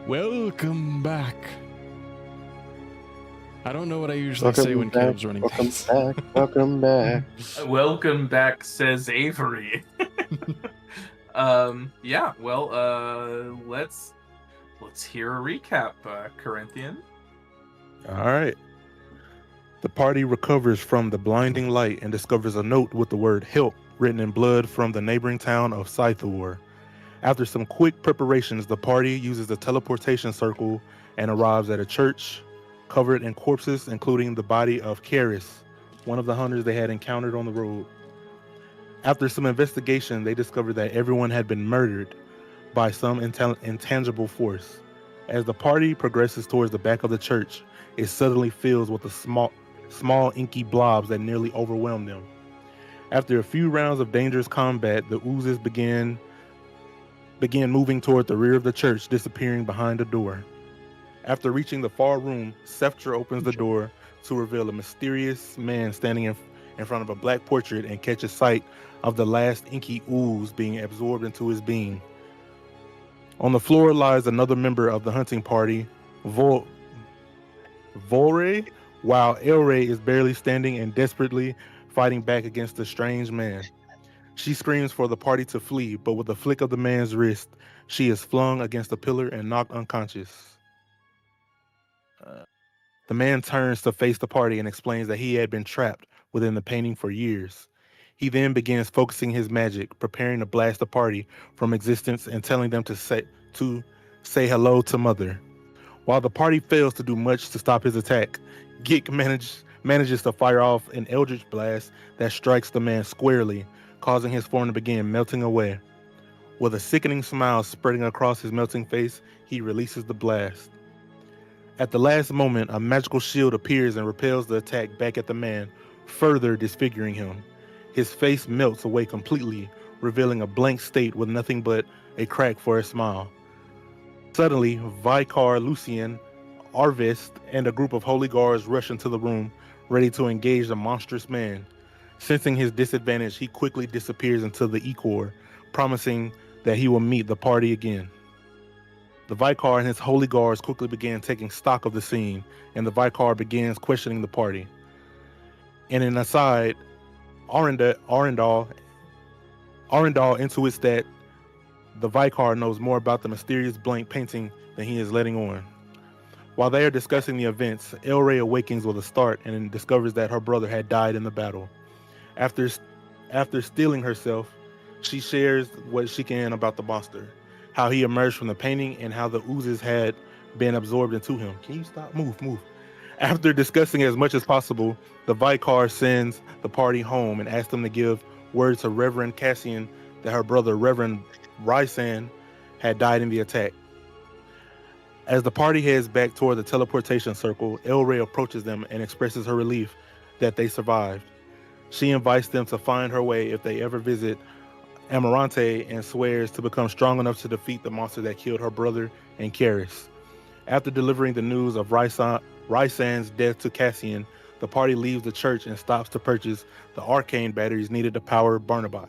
Welcome back. I don't know what I usually say when Caleb's running things. Welcome back. Welcome back, says Avery. Yeah, well, let's hear a recap, Corinthian. All right. The party recovers from the blinding light and discovers a note with the word help written in blood from the neighboring town of Scythor. After some quick preparations, the party uses the teleportation circle and arrives at a church covered in corpses, including the body of Karis, one of the hunters they had encountered on the road. After some investigation, they discovered that everyone had been murdered by some intangible force. As the party progresses towards the back of the church, it suddenly fills with the small inky blobs that nearly overwhelm them. After a few rounds of dangerous combat, the oozes began moving toward the rear of the church, disappearing behind a door. After reaching the far room, Seftra opens the door to reveal a mysterious man standing in front of a black portrait and catches sight of the last inky ooze being absorbed into his being. On the floor lies another member of the hunting party, Volre, while Elray is barely standing and desperately fighting back against the strange man. She screams for the party to flee, but with a flick of the man's wrist, she is flung against a pillar and knocked unconscious. The man turns to face the party and explains that he had been trapped within the painting for years. He then begins focusing his magic, preparing to blast the party from existence and telling them to say hello to Mother. While the party fails to do much to stop his attack, Gik manages to fire off an eldritch blast that strikes the man squarely, causing his form to begin melting away. With a sickening smile spreading across his melting face, he releases the blast. At the last moment, a magical shield appears and repels the attack back at the man, further disfiguring him. His face melts away completely, revealing a blank state with nothing but a crack for a smile. Suddenly, Vicar Lucien, Arvest, and a group of holy guards rush into the room, ready to engage the monstrous man. Sensing his disadvantage, he quickly disappears into the Ecor, promising that he will meet the party again. The Vicar and his holy guards quickly began taking stock of the scene, and the Vicar begins questioning the party. In an aside, Arendal intuits that the Vicar knows more about the mysterious blank painting than he is letting on. While they are discussing the events, Elray awakens with a start and discovers that her brother had died in the battle. After steeling herself, she shares what she can about the monster, how he emerged from the painting, and how the oozes had been absorbed into him. Can you stop? Move. After discussing as much as possible, the Vicar sends the party home and asks them to give word to Reverend Cassian that her brother, Reverend Rysan, had died in the attack. As the party heads back toward the teleportation circle, Elray approaches them and expresses her relief that they survived. She invites them to find her way if they ever visit Amarante and swears to become strong enough to defeat the monster that killed her brother and Karis. After delivering the news of Rysan's death to Cassian, the party leaves the church and stops to purchase the arcane batteries needed to power Barnabat.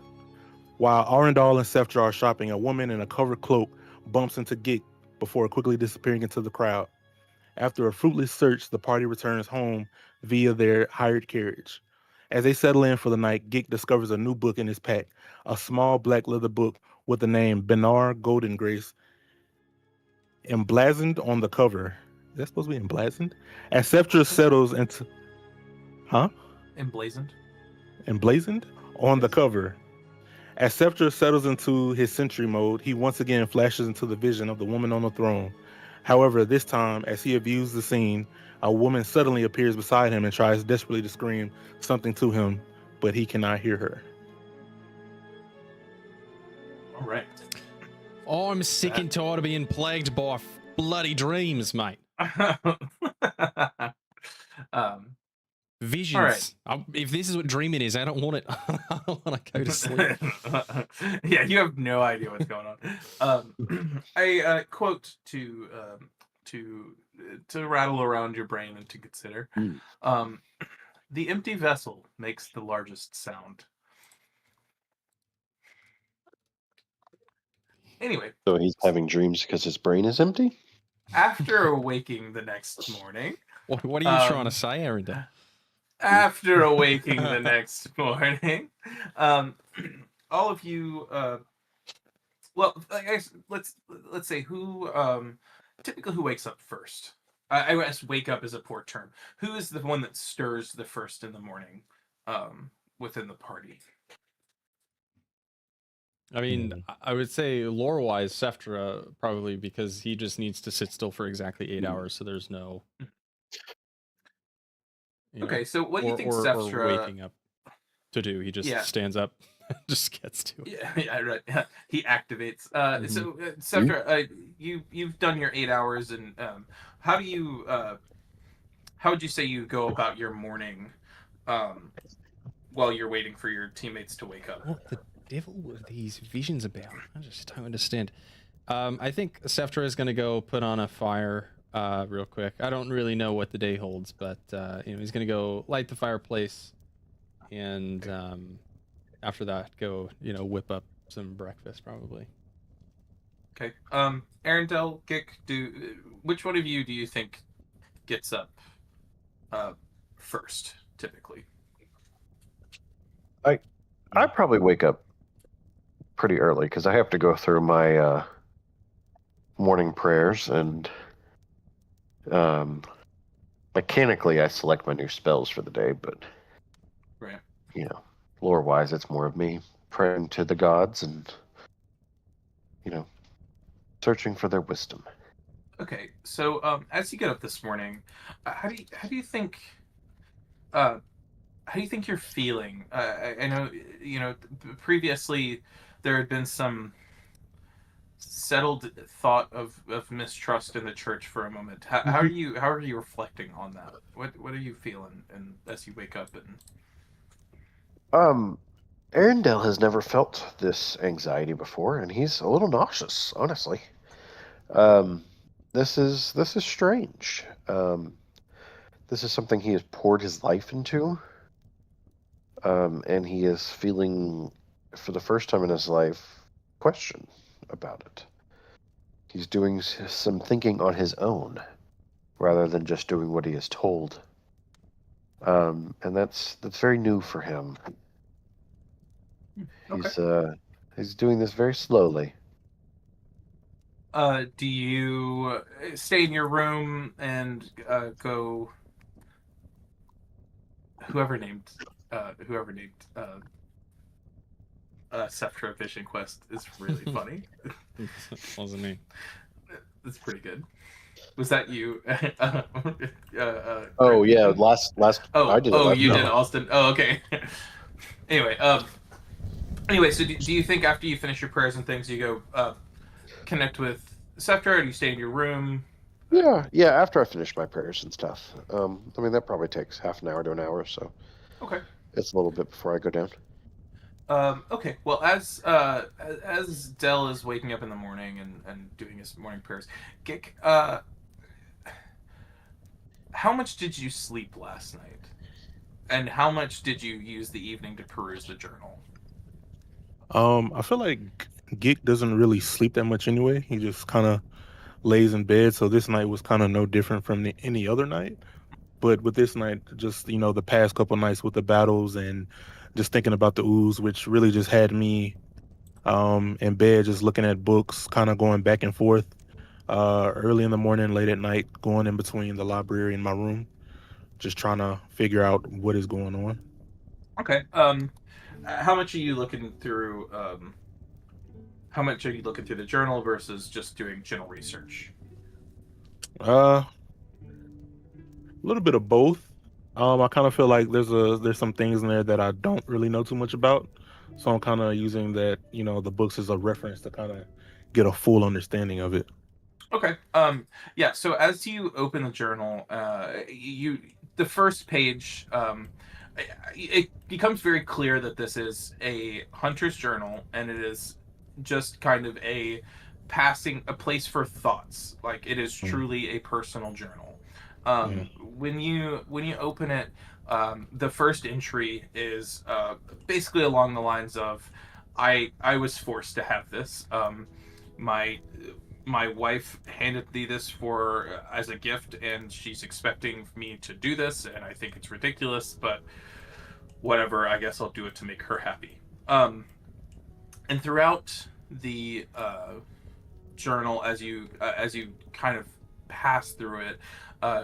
While Arendal and Seftra are shopping, a woman in a covered cloak bumps into Gik before quickly disappearing into the crowd. After a fruitless search, the party returns home via their hired carriage. As they settle in for the night, Gik discovers a new book in his pack, a small black leather book with the name Benar Goldengrace emblazoned on the cover. Is that supposed to be emblazoned? As Seftra settles into... Huh? Emblazoned on the cover. As Seftra settles into his sentry mode, he once again flashes into the vision of the woman on the throne. However, this time, as he views the scene, a woman suddenly appears beside him and tries desperately to scream something to him, but he cannot hear her. All right. I'm sick and tired of being plagued by bloody dreams, mate. Visions. Right. If this is what dreaming is, I don't want it. I don't want to go to sleep. Yeah, you have no idea what's going on. A quote to rattle around your brain and to consider. The empty vessel makes the largest sound. Anyway. So he's having dreams because his brain is empty? After awaking the next morning, What are you trying to say, Arendelle? after awaking the next morning, um, all of you, well, I guess let's say who, typically who wakes up first. I guess wake up is a poor term. Who is the one that stirs the first in the morning, within the party? I mean, I would say lore-wise, Seftra probably because he just needs to sit still for exactly 8 hours, so there's no, Okay, so what do you think or Seftra? waking up to do. He just Yeah, stands up, just gets to it. yeah, right. He activates. Mhm. So Seftra, you've done your 8 hours, and how do you how would you say you go about your morning, um, while you're waiting for your teammates to wake up? What the devil were these visions about? I just don't understand. I think Seftra is going to go put on a fire real quick. I don't really know what the day holds, but he's going to go light the fireplace, and after that, go whip up some breakfast probably. Okay. Arendelle, Gick, which one of you do you think gets up uh first typically? I probably wake up pretty early because I have to go through my morning prayers, and mechanically I select my new spells for the day, but Right. lore wise it's more of me praying to the gods and searching for their wisdom. Okay. So as you get up this morning, how do you think uh how do you think you're feeling? I know previously there had been some settled thought of mistrust in the church for a moment. How are you reflecting on that? What are you feeling and as you wake up and Arendelle has never felt this anxiety before, and he's a little nauseous, honestly. This is strange. This is something he has poured his life into, and he is feeling, for the first time in his life, question about it. He's doing some thinking on his own, rather than just doing what he is told. And that's very new for him. okay. He's doing this very slowly. Do you stay in your room and go? Whoever named Seftra Vision Quest is really funny. Wasn't me. That's pretty good. Was that you? Oh yeah, last Oh, I did it last you night. did, Austin. Oh, okay. Anyway, so do you think after you finish your prayers and things, you go connect with Seftra, or do you stay in your room? Yeah. After I finish my prayers and stuff. I mean that probably takes half an hour to an hour, so Okay. it's a little bit before I go down. Okay. Well, as Dell is waking up in the morning and doing his morning prayers, Gick, how much did you sleep last night? And how much did you use the evening to peruse the journal? I feel like Geek doesn't really sleep that much anyway. He just kind of lays in bed. So this night was kind of no different from any other night. But with this night, just the past couple nights with the battles and just thinking about the ooze, which really just had me in bed, just looking at books, kind of going back and forth. Early in the morning, late at night, going in between the library and my room, just trying to figure out what is going on. Okay. How much are you looking through? How much are you looking through the journal versus just doing general research? A little bit of both. I kind of feel like there's some things in there that I don't really know too much about, so I'm kind of using that the books as a reference to kind of get a full understanding of it. Okay. Yeah. So as you open the journal, the first page, it becomes very clear that this is a hunter's journal, and it is just kind of a place for thoughts. Like it is truly a personal journal. Yeah. When you open it, the first entry is basically along the lines of, I was forced to have this. My my wife handed me this for as a gift, and she's expecting me to do this, and I think it's ridiculous, but whatever. I guess I'll do it to make her happy. And throughout the journal, as you kind of pass through it,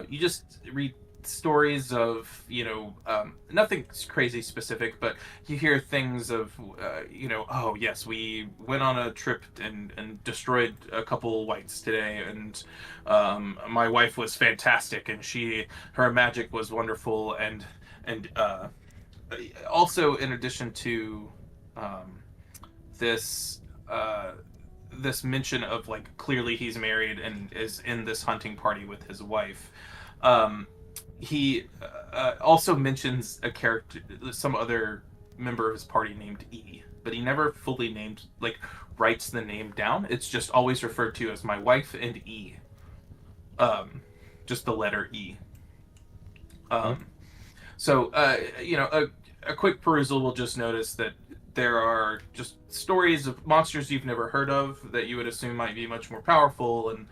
you just read stories of, nothing crazy specific, but you hear things of, oh yes, we went on a trip and destroyed a couple whites today, and my wife was fantastic, and her magic was wonderful, and also, in addition to this this mention of, like, clearly he's married and is in this hunting party with his wife, he also mentions a character, some other member of his party named E, but he never fully writes the name down. It's just always referred to as my wife and E. Just the letter E. So, a quick perusal will just notice that there are just stories of monsters you've never heard of that you would assume might be much more powerful, and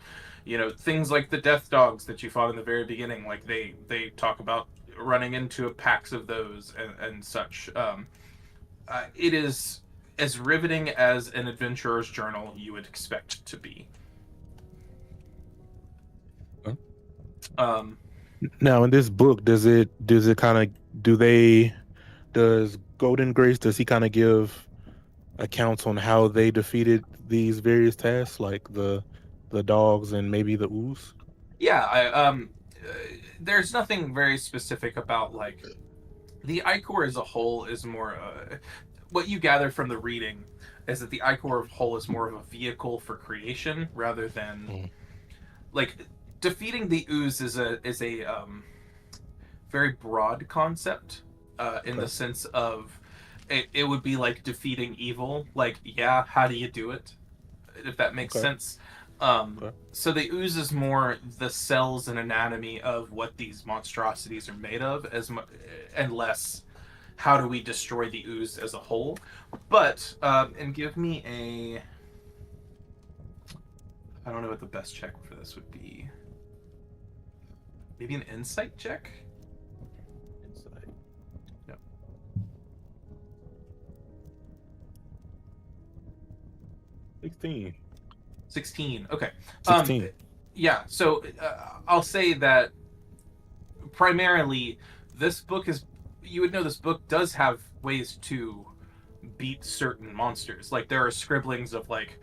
things like the death dogs that you fought in the very beginning, like they talk about running into packs of those and such. It is as riveting as an adventurer's journal you would expect to be. Now, in this book, does Golden Grace, does he kind of give accounts on how they defeated these various tasks, like the dogs and maybe the ooze? Yeah, there's nothing very specific about, like, the Ichor as a whole is more what you gather from the reading is that the Ichor as a whole is more of a vehicle for creation rather than like defeating the ooze is a very broad concept in the sense of it would be like defeating evil. Like, yeah, how do you do it? If that makes sense. So the ooze is more the cells and anatomy of what these monstrosities are made of, and less how do we destroy the ooze as a whole. But and give me a, I don't know what the best check for this would be. Maybe an insight check. Insight. Yep. 16. Okay. 16. Yeah. So I'll say that primarily this book is. You would know this book does have ways to beat certain monsters. Like, there are scribblings of, like,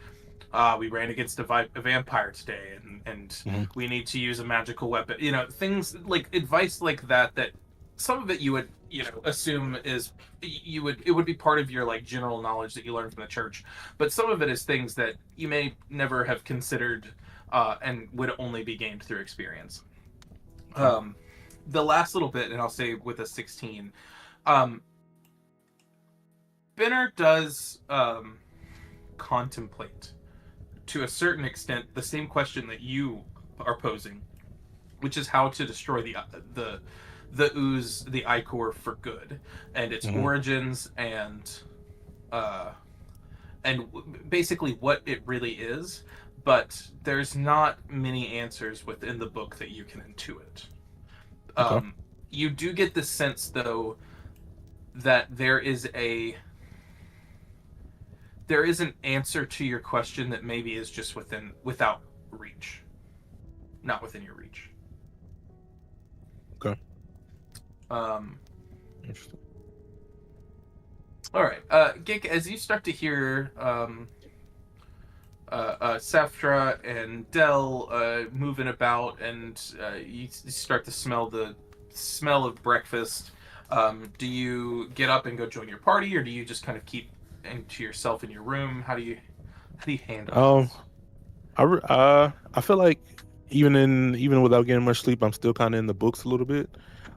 we ran against a vampire today, and we need to use a magical weapon. Things like advice like that. That some of it you would assume is it would be part of your, like, general knowledge that you learn from the church, but some of it is things that you may never have considered and would only be gained through experience. The last little bit, and I'll say with a 16, Benner does contemplate to a certain extent the same question that you are posing, which is how to destroy the ooze, the Ichor, for good, and its origins, and basically what it really is. But there's not many answers within the book that you can intuit. You do get the sense, though, that there is an answer to your question that maybe is just without reach, not within your reach. Okay. Interesting. All right, Gik, as you start to hear Saftra and Del moving about, and you start to smell the smell of breakfast, do you get up and go join your party, or do you just kind of keep to yourself in your room? How do you handle this? I feel like even without getting much sleep, I'm still kind of in the books a little bit.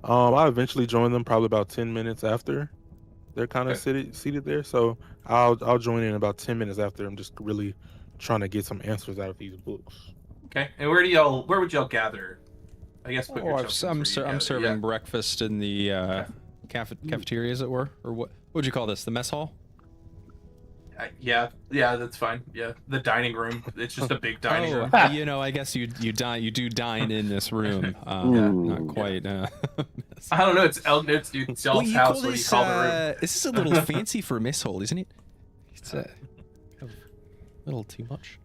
I eventually join them probably about 10 minutes after they're kind of seated there. So I'll join in about 10 minutes after. I'm just really trying to get some answers out of these books. Okay, and where would y'all gather? I guess I'm serving breakfast in the cafeteria, as it were, or what would you call this? The mess hall? Yeah, that's fine. Yeah, the dining room. It's just a big dining room. I guess you do dine in this room. Not quite. I don't know. It's y'all's house. What do you call the room? This is a little fancy for a mess hall, isn't it? It's a little too much.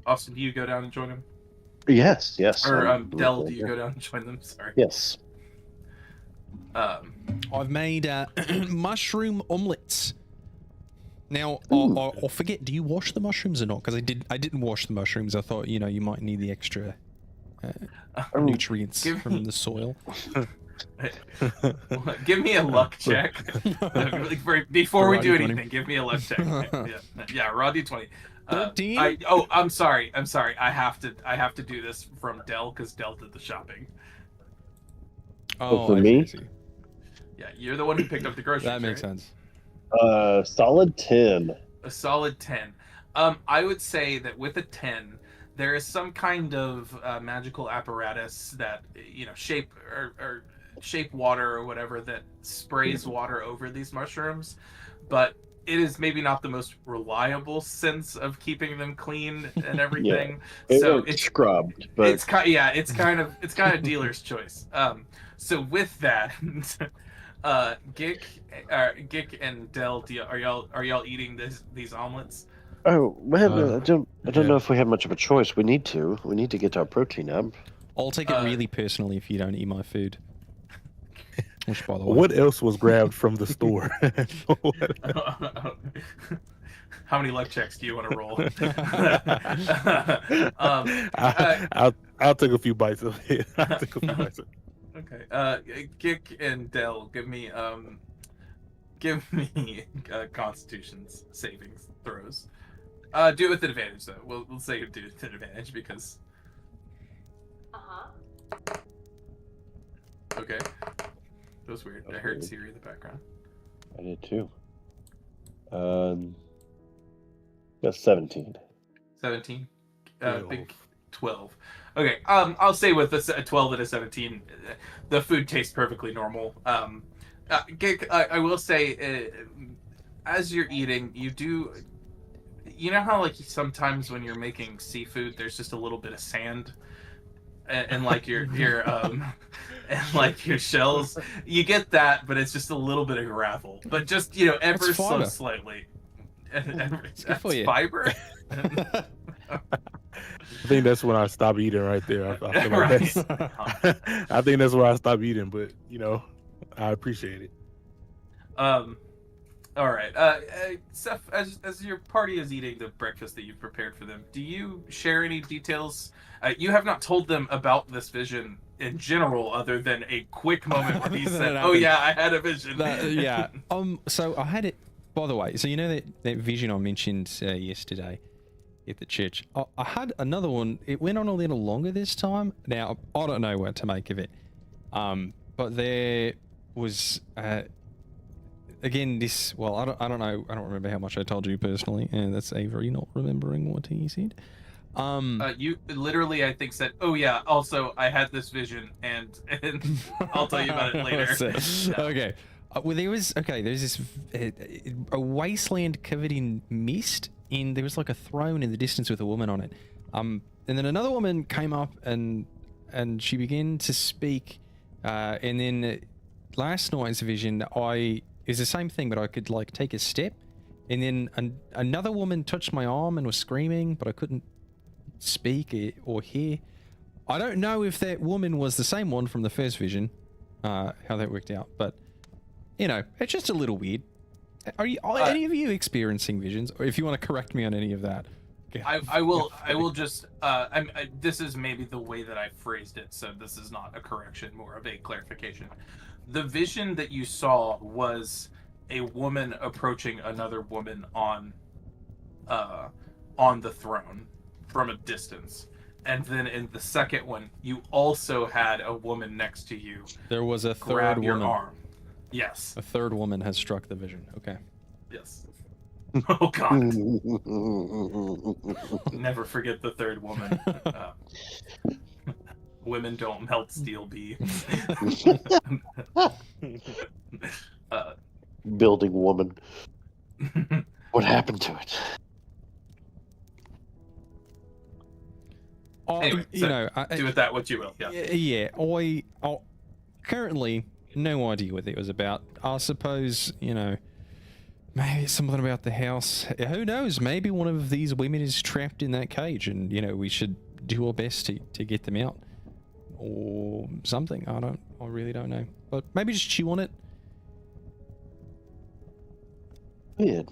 Austin, do you go down and join him? Yes. Or Del, do you go down and join them? Sorry. Yes. I've made mushroom omelets. Now, I'll forget. Do you wash the mushrooms or not? Because I didn't wash the mushrooms. I thought you might need the extra nutrients from the soil. Give me a luck check before we do anything. Give me a luck check. Yeah, raw d20. 13? I'm sorry. I have to do this from Del because Del did the shopping. Oh, for me? Yeah, you're the one who picked up the groceries. That makes sense. Solid 10. A solid 10. I would say that with a 10, there is some kind of magical apparatus that shape or shape water or whatever that sprays water over these mushrooms, but it is maybe not the most reliable sense of keeping them clean and everything. So it's scrubbed, but it's kind of dealer's choice. So with that, Gik and Del, are y'all eating these omelets? Oh man, I don't know if we have much of a choice. We need to get our protein up. I'll take it really personally if you don't eat my food. Which, by the way, what else was grabbed from the store? How many luck checks do you want to roll? I'll take a few bites of it. Okay. Gik and Del, give me Constitution's savings throws. Do it with advantage though. We'll say you do it with advantage because. Okay. That was weird. I heard Siri in the background. I did too. That's 17. 17. Big 12. Okay. I'll say with a 12 and a 17, the food tastes perfectly normal. Gik, I will say, as you're eating, you do. You know how like sometimes when you're making seafood, there's just a little bit of sand, and like your and like your shells, you get that, but it's just a little bit of gravel, but just ever so slightly. That's fiber. I think that's when I stopped eating right there. I feel like I think that's where I stopped eating, but I appreciate it. All right. Seth, as your party is eating the breakfast that you've prepared for them, do you share any details? You have not told them about this vision in general, other than a quick moment where he said, "Oh yeah, I had a vision." Yeah. So I had it. By the way, so that vision I mentioned yesterday at the church. I had another one. It went on a little longer this time. Now I don't know what to make of it. But there was. Again, this. Well, I don't know. I don't remember how much I told you personally, and that's Avery not remembering what he said. You literally, I think, said, "Oh yeah." Also, I had this vision, and I'll tell you about it later. Yeah. Okay. Well, there's this a wasteland covered in mist, and there was like a throne in the distance with a woman on it. And then another woman came up and she began to speak. And then last night's vision, it was the same thing, but I could like take a step, and then another woman touched my arm and was screaming, but I couldn't speak or hear. I don't know if that woman was the same one from the first vision, how that worked out, but it's just a little weird. Are any of you experiencing visions, or if you want to correct me on any of that? I will just this is maybe the way that I phrased it, so this is not a correction, more of a clarification. The vision that you saw was a woman approaching another woman on the throne from a distance. And then in the second one, you also had a woman next to you. There was a third grab woman. Your arm. Yes. A third woman has struck the vision. Okay. Yes. Oh God. Never forget the third woman. Women don't melt steel, B. Building woman. What what happened to it. Anyway, you so know, do with that what you will. Yeah. yeah, I currently no idea what it was about. I suppose, you know, maybe it's something about the house. Who knows? Maybe one of these women is trapped in that cage, and you know we should do our best to get them out, or something. I really don't know. But maybe just chew on it. Weird.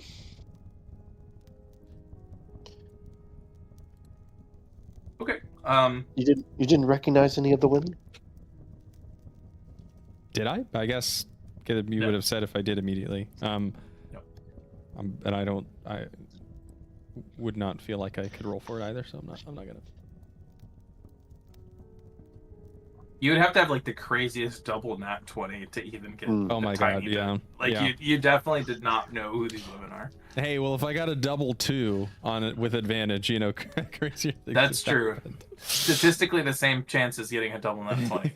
Okay. You didn't recognize any of the women? Did I? I guess you No. would have said if I did immediately. No. And I would not feel like I could roll for it either, so I'm not gonna. You would have to have like the craziest double nat 20 to even get. Mm. Oh a my tiny god, bit. yeah. Like yeah. you definitely did not know who these women are. Hey, well, if I got a double 2 on it with advantage, you know, crazier things. That's have true. happened. Statistically, the same chance as getting a double nat 20.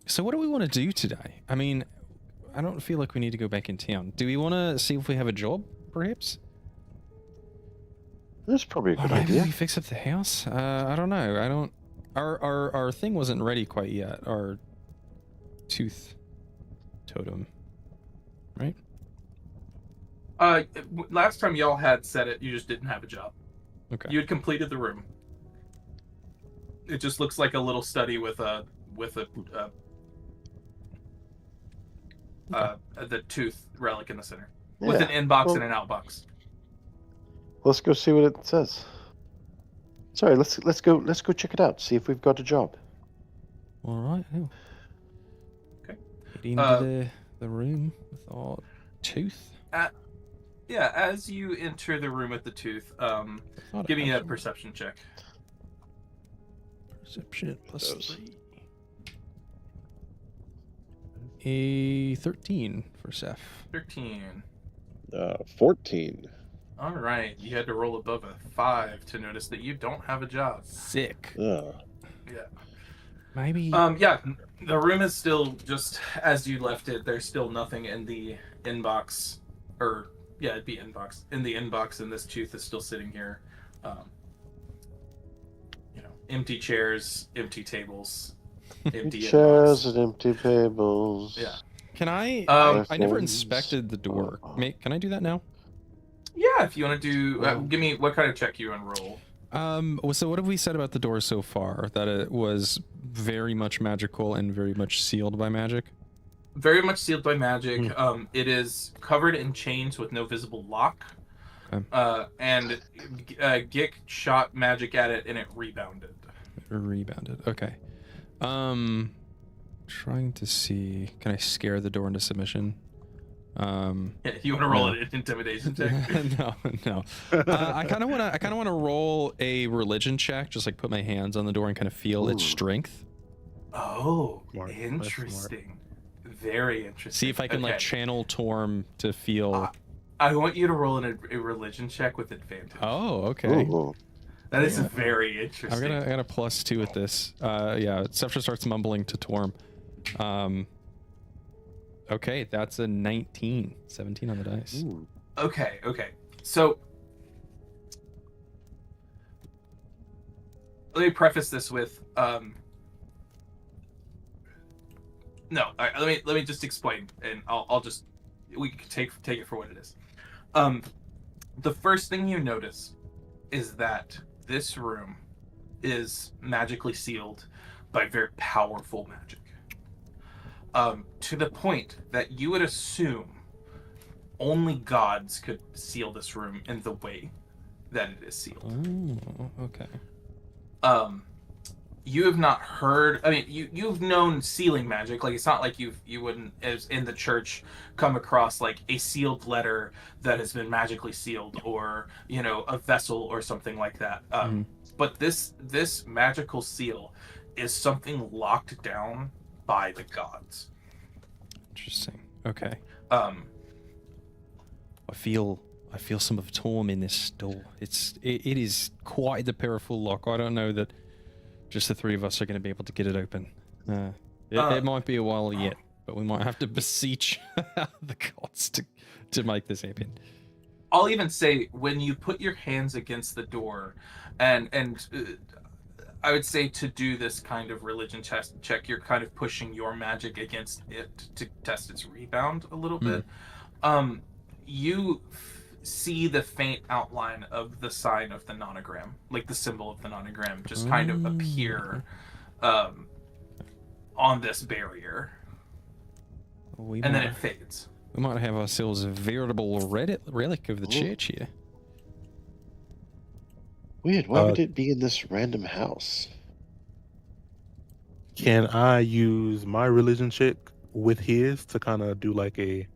So what do we want to do today? I mean, I don't feel like we need to go back in town. Do we want to see if we have a job, perhaps? That's probably a Or good maybe idea. we fix up the house? I don't know. I don't. Our thing wasn't ready quite yet. Our tooth totem, right? Last time y'all had said it, you just didn't have a job. Okay. You had completed the room. It just looks like a little study with the tooth relic in the center, with an inbox and an outbox. Let's go see what it says. Sorry, let's go check it out. See if we've got a job. All right. Yeah. Okay. Head into the room with our tooth. Yeah, as you enter the room with the tooth, give me a perception check. Perception plus 3. A 13 for Seth. 13. 14. All right, you had to roll above a 5 to notice that you don't have a job. Sick. Yeah. Maybe. Yeah, the room is still just as you left it. There's still nothing in the inbox, or yeah, it'd be inbox. In the inbox, and this tooth is still sitting here. You know, empty chairs, empty tables, empty Chairs inbox. and empty tables. Yeah. Can I? I never Phones. inspected the door. Can I do that now? Yeah, if you want to do, give me what kind of check you unroll. So what have we said about the door so far? That it was very much magical and very much sealed by magic? Very much sealed by magic. It is covered in chains with no visible lock. Okay. And Gick shot magic at it and it rebounded. Rebounded. Okay. Trying to see. Can I scare the door into submission? Yeah, you want to roll an intimidation check? no. I kind of want to roll a religion check, just like put my hands on the door and kind of feel its strength. Oh, Smart. That's interesting. Very interesting. See if I can like channel Torm to feel. I want you to roll a religion check with advantage. Oh, okay. Ooh. That is very interesting. I got a +2 with this. Yeah, Seftra starts mumbling to Torm. Okay, that's a 19. 17 on the dice. Ooh. Okay. So let me preface this with no. Let me just explain, and I'll just we can take it for what it is. The first thing you notice is that this room is magically sealed by very powerful magic. To the point that you would assume only gods could seal this room in the way that it is sealed. Oh, okay. You have not heard. I mean, you've known sealing magic. Like, it's not like you wouldn't, as in the church, come across like a sealed letter that has been magically sealed, or you know, a vessel or something like that. But this magical seal is something locked down by the gods. Interesting. Okay. Um, I feel some of Torm in this door. It is quite the powerful lock. I don't know that just the three of us are going to be able to get it open. It might be a while yet. but we might have to beseech the gods to make this happen. I'll even say when you put your hands against the door, and I would say to do this kind of religion check, you're kind of pushing your magic against it to test its rebound a little bit. You see the faint outline of the sign of the nonogram, like the symbol of the nonogram, just kind of appear on this barrier, and then it fades. We might have ourselves a veritable relic of the church here. Weird. Why would it be in this random house? Can I use my religion check with his to kind of do like a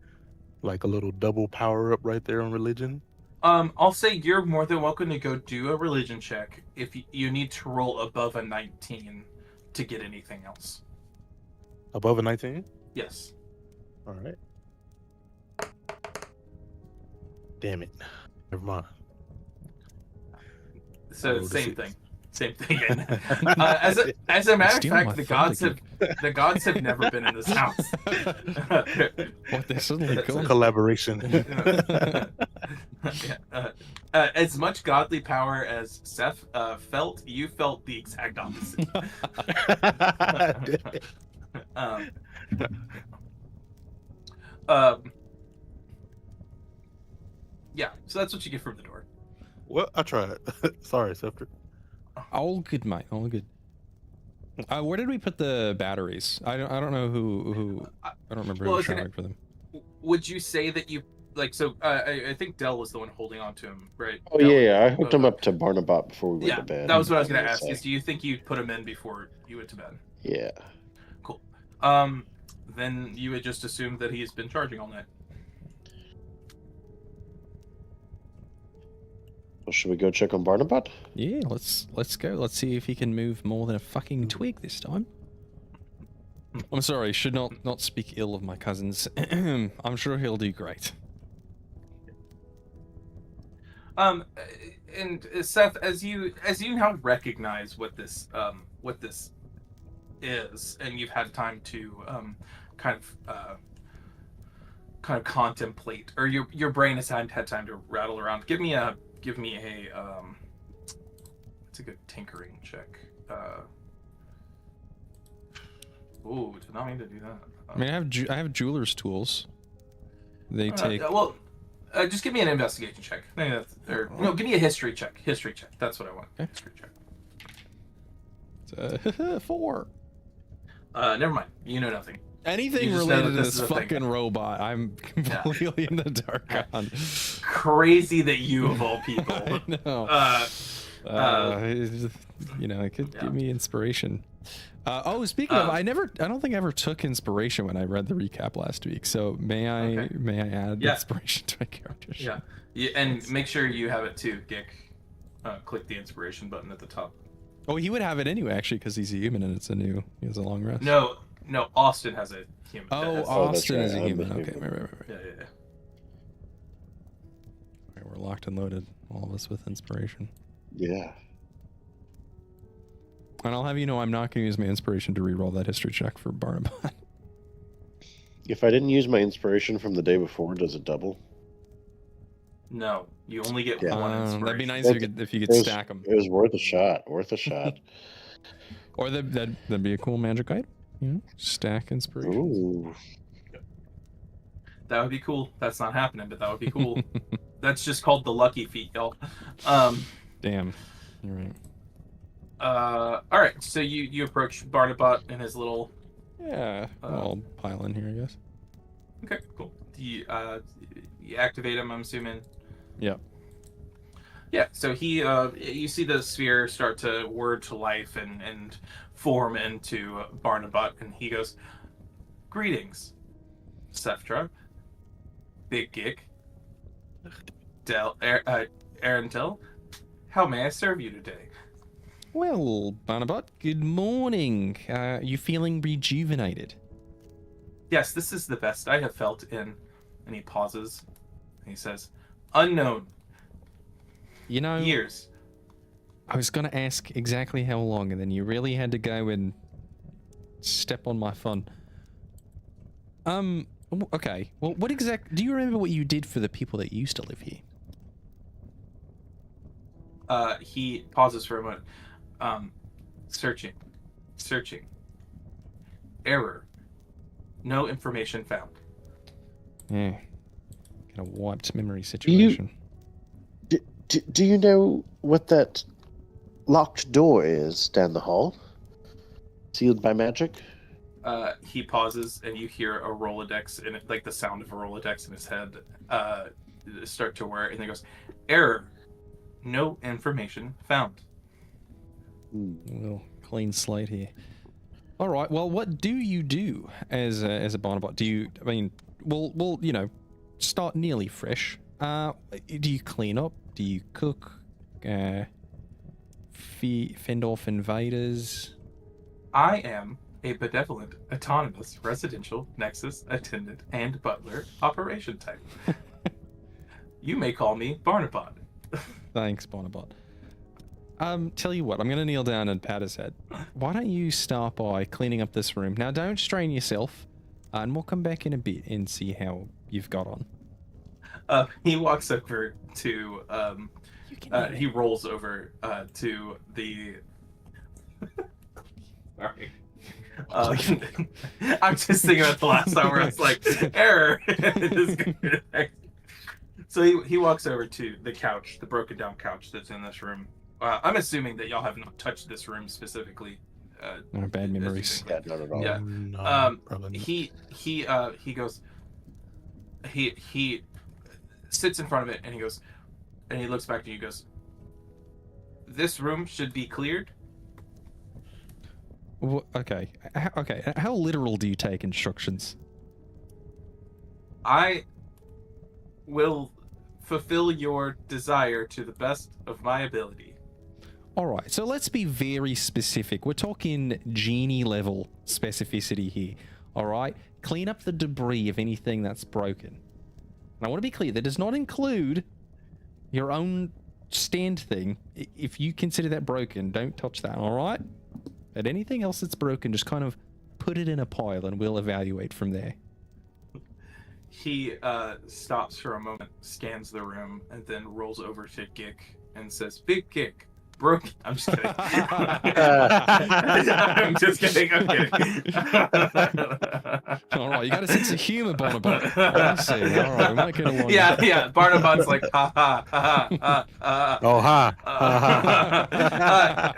little double power up right there on religion? I'll say you're more than welcome to go do a religion check if you need to roll above a 19 to get anything else. Above a 19? Yes. All right. Damn it. Never mind. So same thing. Same thing. As a matter of fact, the gods have never been in this house. What they suddenly call collaboration. As much godly power as Seth felt, you felt the exact opposite. Yeah, so that's what you get from the door. Well, I tried. Sorry, Scepter. All good, mate. All good. Where did we put the batteries? I don't know who I don't remember who was shouting for them. Would you say that you so? I think Dell was the one holding on to him, right? Oh Dell, yeah, I hooked him up to Barnabot before we went to bed. That was what I was going to ask. Is do you think you put him in before you went to bed? Yeah. Cool. Then you would just assume that he's been charging all night. Well, should we go check on Barnabot? Yeah, let's go. Let's see if he can move more than a fucking twig this time. I'm sorry, should not speak ill of my cousins. I'm sure he'll do great. And Seth, as you now recognize what this is, and you've had time to kind of contemplate, or your brain has had time to rattle around. Give me a it's a good tinkering check. Ooh, did not mean to do that. I mean, I have jeweler's tools. They take. Just give me an investigation check. No, give me a history check. History check. That's what I want. Okay. History check. 4. Never mind. You know nothing. Anything related to this fucking robot, I'm completely in the dark on. Crazy that you of all people. I know. It could give me inspiration. Speaking of, I don't think I ever took inspiration when I read the recap last week. So may I add inspiration to my characters? Yeah, and make sure you have it too, Gick. Click the inspiration button at the top. Oh, he would have it anyway, actually, because he's a human and he has a long rest. No, Austin has a human. Austin is a human. Okay, right. Yeah. All right, we're locked and loaded, all of us with inspiration. Yeah. And I'll have you know I'm not going to use my inspiration to re-roll that history check for Barnabot. If I didn't use my inspiration from the day before, does it double? No, you only get one inspiration. That'd be nice if you could stack them. It was worth a shot. Or that'd be a cool magic item. Stack inspiration. Ooh. That would be cool. That's not happening, but that would be cool. That's just called the lucky feat, y'all. Damn, you're right. All right, so you approach Barnabot and his little. Yeah, I'll pile in here, I guess. Okay, cool. You activate him, I'm assuming. Yeah. Yeah, so he, you see the sphere start to word to life and form into Barnabot, and he goes, "Greetings, Seftra, Big Gick, Arentel. How may I serve you today?" Well, Barnabot, good morning. You feeling rejuvenated? Yes, this is the best I have felt in. And he pauses. And he says, "Unknown. Years." I was going to ask exactly how long, and then you really had to go and step on my fun. Okay. Well, what do you remember what you did for the people that used to live here? He pauses for a moment. Searching. Error. No information found. Yeah. Kind of wiped memory situation. Do you know what that locked door is down the hall? Sealed by magic? He pauses, and you hear a Rolodex, and like the sound of a Rolodex in his head start to whir, and then goes, error. No information found. Well, clean slate here. All right. Well, what do you do as a Barnabot? Do you? I mean, we'll start nearly fresh. Do you clean up? Do you cook? Fend off invaders? I am a benevolent, autonomous, residential, nexus, attendant, and butler operation type. You may call me Barnabot. Thanks, Barnabot. Tell you what, I'm gonna kneel down and pat his head. Why don't you start by cleaning up this room? Now, don't strain yourself, and we'll come back in a bit and see how you've got on. He walks over to, he rolls over to the... Sorry. I'm just thinking about the last time where I was like, error! So he walks over to the couch, the broken down couch that's in this room. I'm assuming that y'all have not touched this room specifically. No bad memories. Yeah, not at all. Yeah. No, probably not. He goes. He sits in front of it and he goes, and he looks back to you. Goes. This room should be cleared. Okay. Okay. How literal do you take instructions? I will fulfill your desire to the best of my ability. All right, so let's be very specific. We're talking genie level specificity here. All right, clean up the debris of anything that's broken. And I want to be clear, that does not include your own stand thing. If you consider that broken, don't touch that, all right? But anything else that's broken, just kind of put it in a pile and we'll evaluate from there. He stops for a moment, scans the room, and then rolls over to Gick and says, Big Gick, broken. I'm just kidding. I'm just kidding. I'm kidding. All right, you got a sense of humor, Barnabot. I see. All right, we might get along. Yeah. Barnabot's like, ha ha ha ha ha. Oh,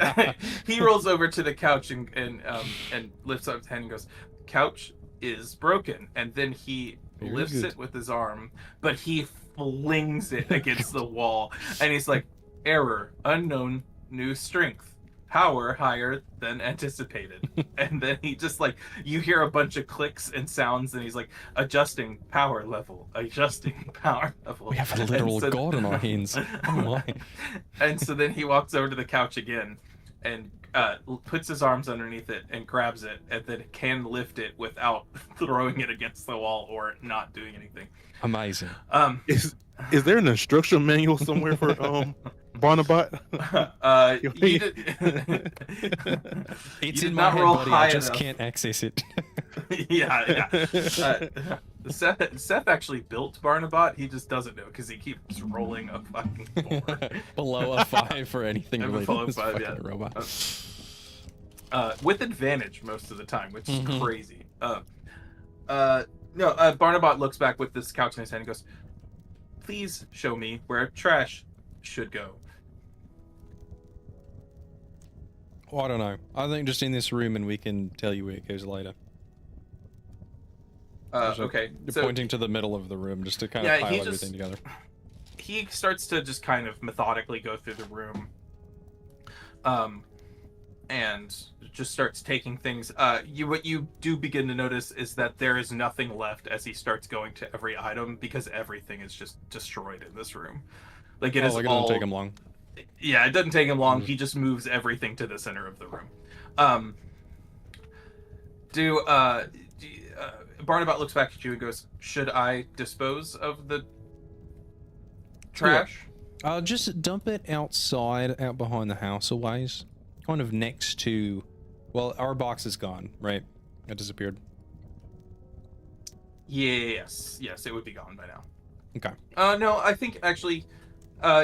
ha. He rolls over to the couch and lifts up his hand and goes, couch is broken. And then he lifts it with his arm, but he flings it against the wall. And he's like, error, unknown, new strength, power higher than anticipated. And then he just like, you hear a bunch of clicks and sounds, and he's like, adjusting power level. We have a literal god in our hands. Oh my. And so then he walks over to the couch again and puts his arms underneath it and grabs it, and then can lift it without throwing it against the wall or not doing anything. Amazing. Is there an instruction manual somewhere for Barnabot? It's in my head, buddy. I just can't access it. Yeah. Seth actually built Barnabot. He just doesn't know because he keeps rolling a fucking 4. Below a 5 for anything related to this 5, fucking robot. With advantage most of the time, which is crazy. Barnabot looks back with this couch in his hand and goes, please show me where trash should go. I don't know. I think just in this room and we can tell you where it goes later. Okay. You're pointing to the middle of the room just to kind of pile everything together. He starts to just kind of methodically go through the room. And just starts taking things. What you do begin to notice is that there is nothing left as he starts going to every item because everything is just destroyed in this room. Like it is it doesn't take him long. Yeah, it doesn't take him long. He just moves everything to the center of the room. Barnabot looks back at you and goes, should I dispose of the trash? Just dump it outside, out behind the house a ways. Kind of next to... Well, our box is gone, right? It disappeared. Yes, it would be gone by now. Okay. No, I think actually,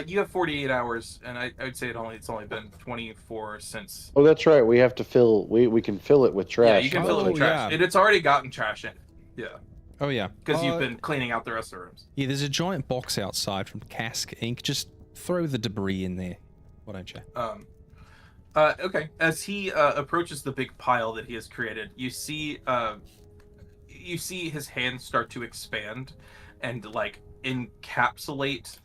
you have 48 hours, and I would say it's only been 24 since. Oh, that's right. We have to fill. We can fill it with trash. Yeah, you can fill it with Oh, trash. yeah. It's already gotten trash in it. Yeah, Oh yeah. because you've been cleaning out the rest of the rooms. Yeah, there's a giant box outside from Cask Inc. Just throw the debris in there. Why don't you? Okay. As he approaches the big pile that he has created, you see his hands start to expand and like encapsulate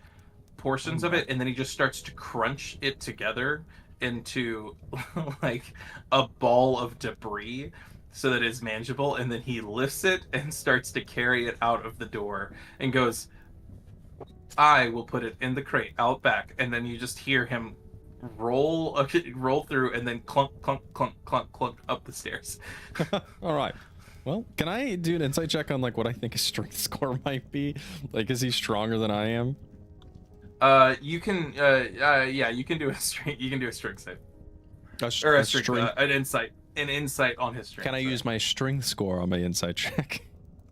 portions of it, and then he just starts to crunch it together into like a ball of debris so that it's manageable, and then he lifts it and starts to carry it out of the door and goes, I will put it in the crate out back, and then you just hear him roll through and then clunk clunk clunk clunk clunk up the stairs. All right. Well, can I do an insight check on like what I think his strength score might be? Like, is he stronger than I am? You can you can do a strength save or an insight on his strength. Can I use my strength score on my insight check?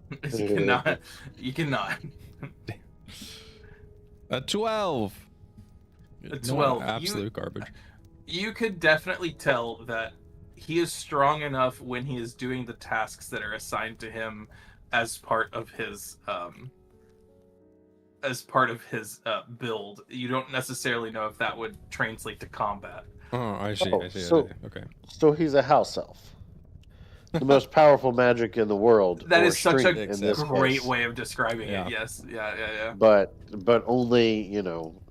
You cannot. You cannot. A 12. A 12. No, absolute garbage. You could definitely tell that he is strong enough when he is doing the tasks that are assigned to him as part of his build. You don't necessarily know if that would translate to combat. Oh, I see. Okay. So he's a house elf. The most powerful magic in the world. That is such a great case. way of describing Yeah. it. Yes. Yeah. But only,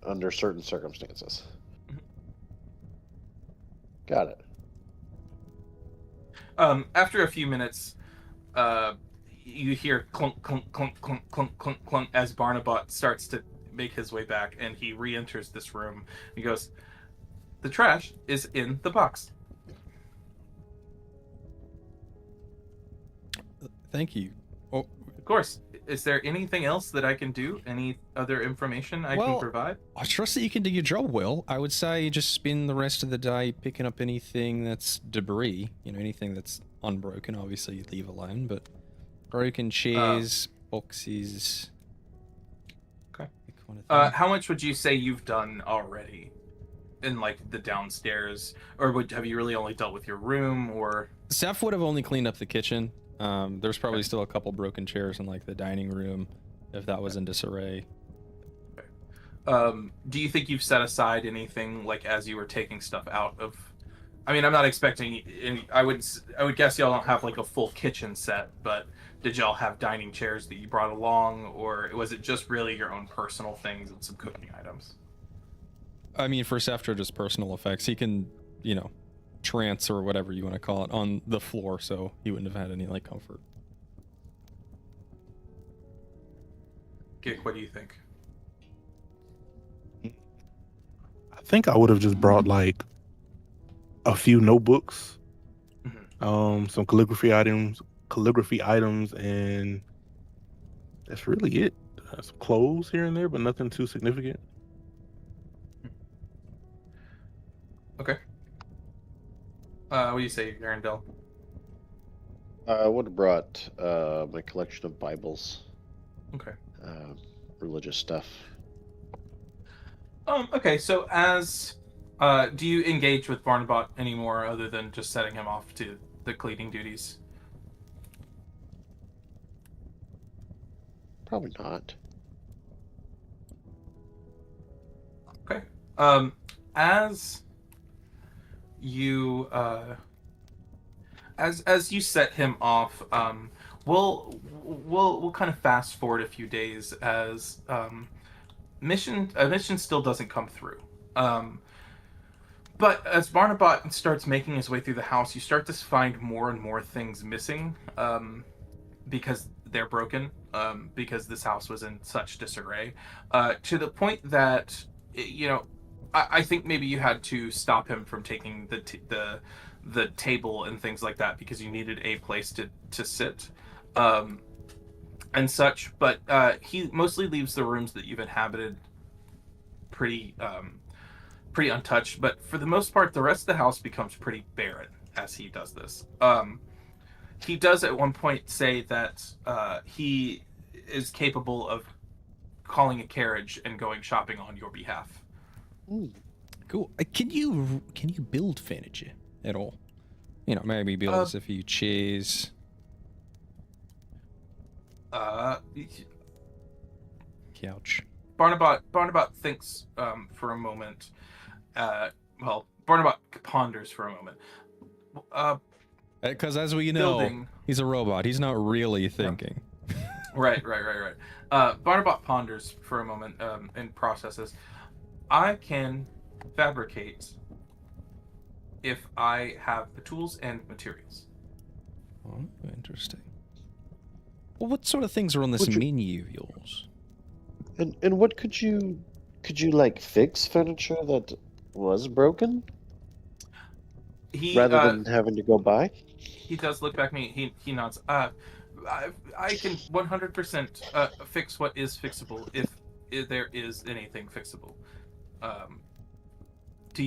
under certain circumstances. Got it. After a few minutes, you hear clunk, clunk, clunk, clunk, clunk, clunk, clunk as Barnabot starts to make his way back, and he re-enters this room. He goes, the trash is in the box. Thank you. Oh, Of course. Is there anything else that I can do? Any other information I can provide? I trust that you can do your job well. I would say just spend the rest of the day picking up anything that's debris. Anything that's unbroken, obviously you leave alone, but broken chairs, boxes. Okay. that kind of thing. How much would you say you've done already in like the downstairs, or have you really only dealt with your room? Or Seth would have only cleaned up the kitchen. There's probably still a couple broken chairs in like the dining room, if that was in disarray. Do you think you've set aside anything like as you were taking stuff out of? I mean, I'm not expecting any. I would guess y'all don't have like a full kitchen set, but did y'all have dining chairs that you brought along, or was it just really your own personal things and some cooking items? I mean, for Seftra, just personal effects. He can, trance or whatever you want to call it on the floor, so he wouldn't have had any like comfort. Gick, what do you think? I think I would have just brought like a few notebooks, some calligraphy items, and that's really it. Some clothes here and there, but nothing too significant. Okay. What do you say, Arendelle? I would have brought my collection of Bibles. Okay. Religious stuff. Okay, so as do you engage with Barnabot anymore other than just setting him off to the cleaning duties? Probably not. Okay. As you as you set him off, we'll kind of fast forward a few days as a mission still doesn't come through. But as Barnabot starts making his way through the house, you start to find more and more things missing, because they're broken, because this house was in such disarray, to the point that I think maybe you had to stop him from taking the table and things like that because you needed a place to sit, and such. But he mostly leaves the rooms that you've inhabited pretty untouched. But for the most part, the rest of the house becomes pretty barren as he does this. he does at one point say that he is capable of calling a carriage and going shopping on your behalf. Cool. Can you build furniture at all? You know, maybe build us a few chairs. Couch. Barnabat thinks for a moment. Barnabat ponders for a moment. Because as we know, Building. he's a robot. He's not really thinking. Right. Barnabat ponders for a moment and processes. I can fabricate if I have the tools and materials. Oh, interesting. Well, what sort of things are on this menu of yours? And what could you like fix furniture that was broken rather than having to go buy? He does look back at me. He nods. I can 100% fix what is fixable if there is anything fixable. Do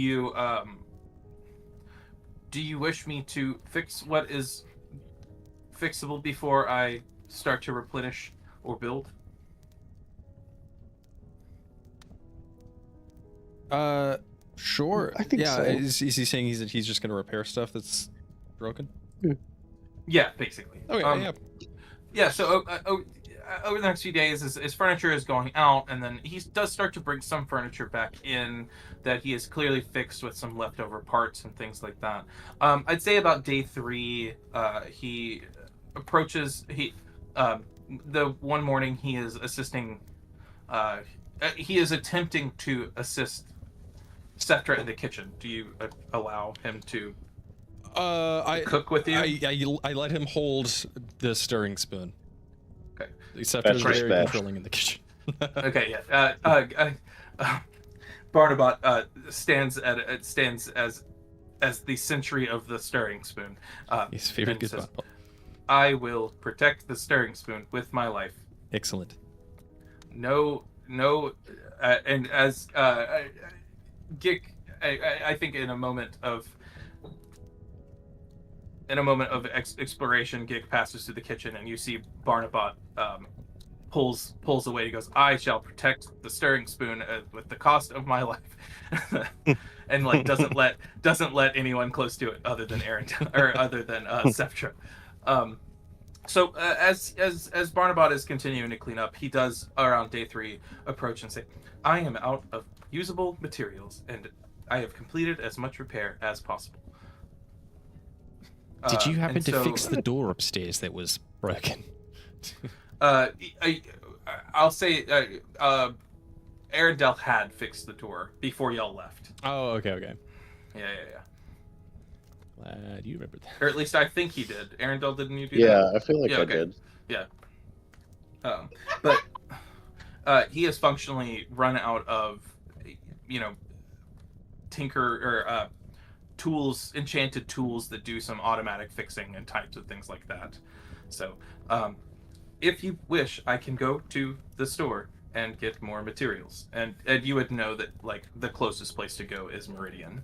you wish me to fix what is fixable before I start to replenish or build? Sure. I think so. Is he saying he's just going to repair stuff that's broken? Yeah, basically. Okay, Yeah, so over the next few days, his furniture is going out, and then he does start to bring some furniture back in that he has clearly fixed with some leftover parts and things like that. I'd say about day 3, he approaches... the one morning he is assisting... he is attempting to assist Sceptra in the kitchen. Do you allow him to cook with you? I let him hold the stirring spoon. Okay. Sceptra's very controlling in the kitchen. Okay, yeah. Barnabat stands as the sentry of the stirring spoon. His favorite good says, spot. I will protect the stirring spoon with my life. Excellent. No, and as Gik, I think in a moment of exploration, Gik passes through the kitchen, and you see Barnabat pulls away. He goes, "I shall protect the stirring spoon with the cost of my life," and like doesn't let anyone close to it other than Aaron or other than Sceptra. So as Barnabat is continuing to clean up, he does around day 3 approach and say, "I am out of usable materials, and I have completed as much repair as possible." Did you happen to fix the door upstairs that was broken? I'll say Arendelle had fixed the door before y'all left. Oh, okay. Yeah. Glad you remembered that. Or at least I think he did. Arendelle, didn't you do that? Yeah, I feel like I did. Yeah. But he has functionally run out of, tinker or tools, enchanted tools that do some automatic fixing and types of things like that. So, if you wish, I can go to the store and get more materials. And you would know that, like, the closest place to go is Meridian.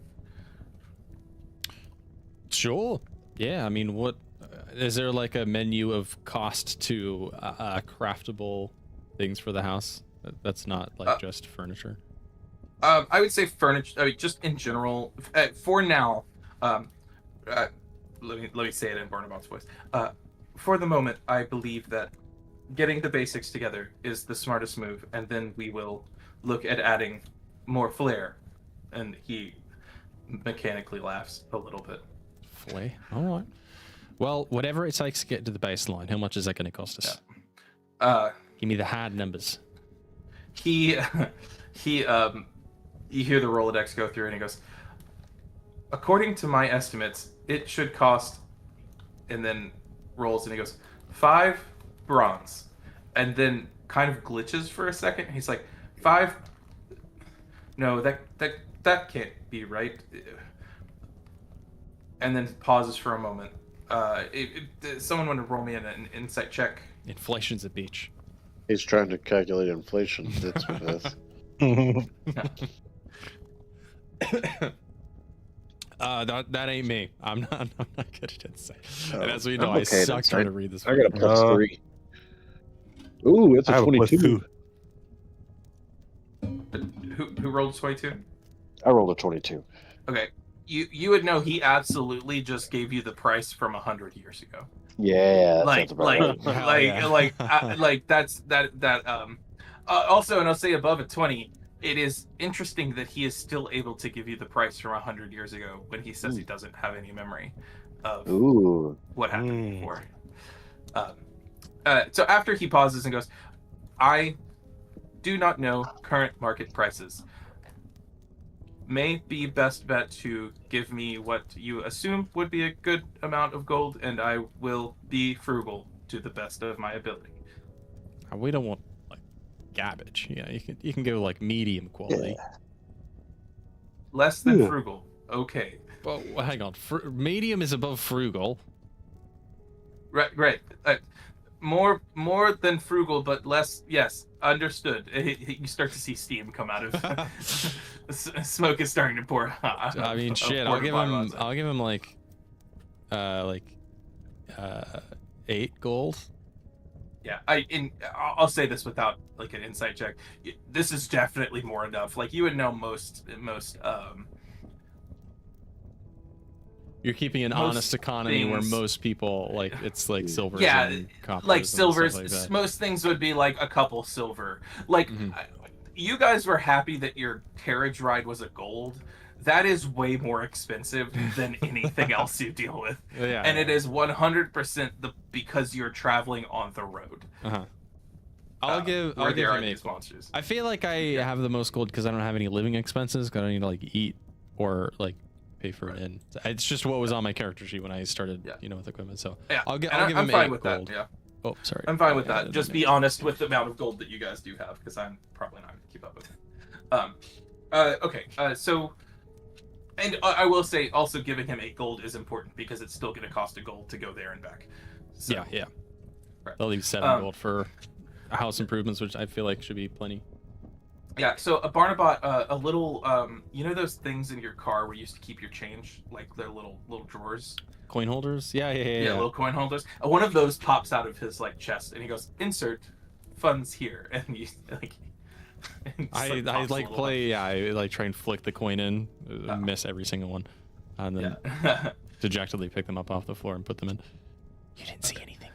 Sure. Yeah, I mean, what is there like a menu of cost to craftable things for the house that's not like just furniture? I would say furniture. I mean, just in general, for now. Let me say it in Barnabat's voice. For the moment, I believe that getting the basics together is the smartest move, and then we will look at adding more flair. And he mechanically laughs a little bit. Flair. All right. Well, whatever it takes to get to the baseline, how much is that going to cost us? Yeah. Give me the hard numbers. You hear the Rolodex go through, and he goes, "According to my estimates, it should cost," and then rolls, and he goes, 5 bronze, and then kind of glitches for a second. He's like, 5? No, that can't be right. And then pauses for a moment. Someone want to roll me an insight check? Inflation's a beach. He's trying to calculate inflation. That's what it is. That ain't me. I'm not good at insight. Oh, And as we know, I'm I okay at suck trying insight. to read this. I got a fucking plus Uh, 3. Ooh, it's I a have a plus 22. 2. But who rolled 22? I rolled a 22. Okay, you would know he absolutely just gave you the price from 100 years ago. Yeah, that Like sounds about right. Hell yeah. like that's that. Also, and I'll say above a 20. It is interesting that he is still able to give you the price from 100 years ago when he says he doesn't have any memory of Ooh. what happened before. So after he pauses and goes, I do not know current market prices. May be best bet to give me what you assume would be a good amount of gold, and I will be frugal to the best of my ability. We don't want like garbage. Yeah, you can go like medium quality. Yeah. Less than Yeah. frugal. Okay. But hang on, medium is above frugal. Right. More than frugal, but less. Yes, understood. You start to see steam come out of smoke is starting to pour. I mean, shit. I'll give him like 8 gold. Yeah, I'll say this without like an insight check. This is definitely more enough. Like you would know most. You're keeping an Most honest economy where things- most people like it's like silvers Yeah, and coppers like and stuff silvers. like that. Most things would be like a couple silver. Like Mhm. you guys were happy that your carriage ride was a gold. That is way more expensive than anything else you deal with, Yeah, and it is 100% because you're traveling on the road. Uh-huh. I'll where give there are him 8 these gold. monsters. I feel like I have the most gold because I don't have any living expenses. Because I don't need to like eat or like pay for it. And it's just what was on my character sheet when I started, with equipment. So Yeah, I'll give I'm him fine 8 with gold. that. Yeah, Oh, sorry. I'm fine with Yeah, that. Just be honest with the amount of gold that you guys do have, because I'm probably not going to keep up with it. Okay. So, and I will say also giving him 8 gold is important because it's still going to cost a gold to go there and back. So, Yeah. Right. I'll leave 7 gold for house improvements, which I feel like should be plenty. Yeah, so a Barnabat, a little, you know those things in your car where you used to keep your change, like the little drawers? Coin holders? Yeah. Little coin holders. One of those pops out of his like chest, and he goes, "Insert funds here," and you like. I like play. Yeah, I like try and flick the coin in, miss every single one, and then dejectedly pick them up off the floor and put them in. You didn't see anything.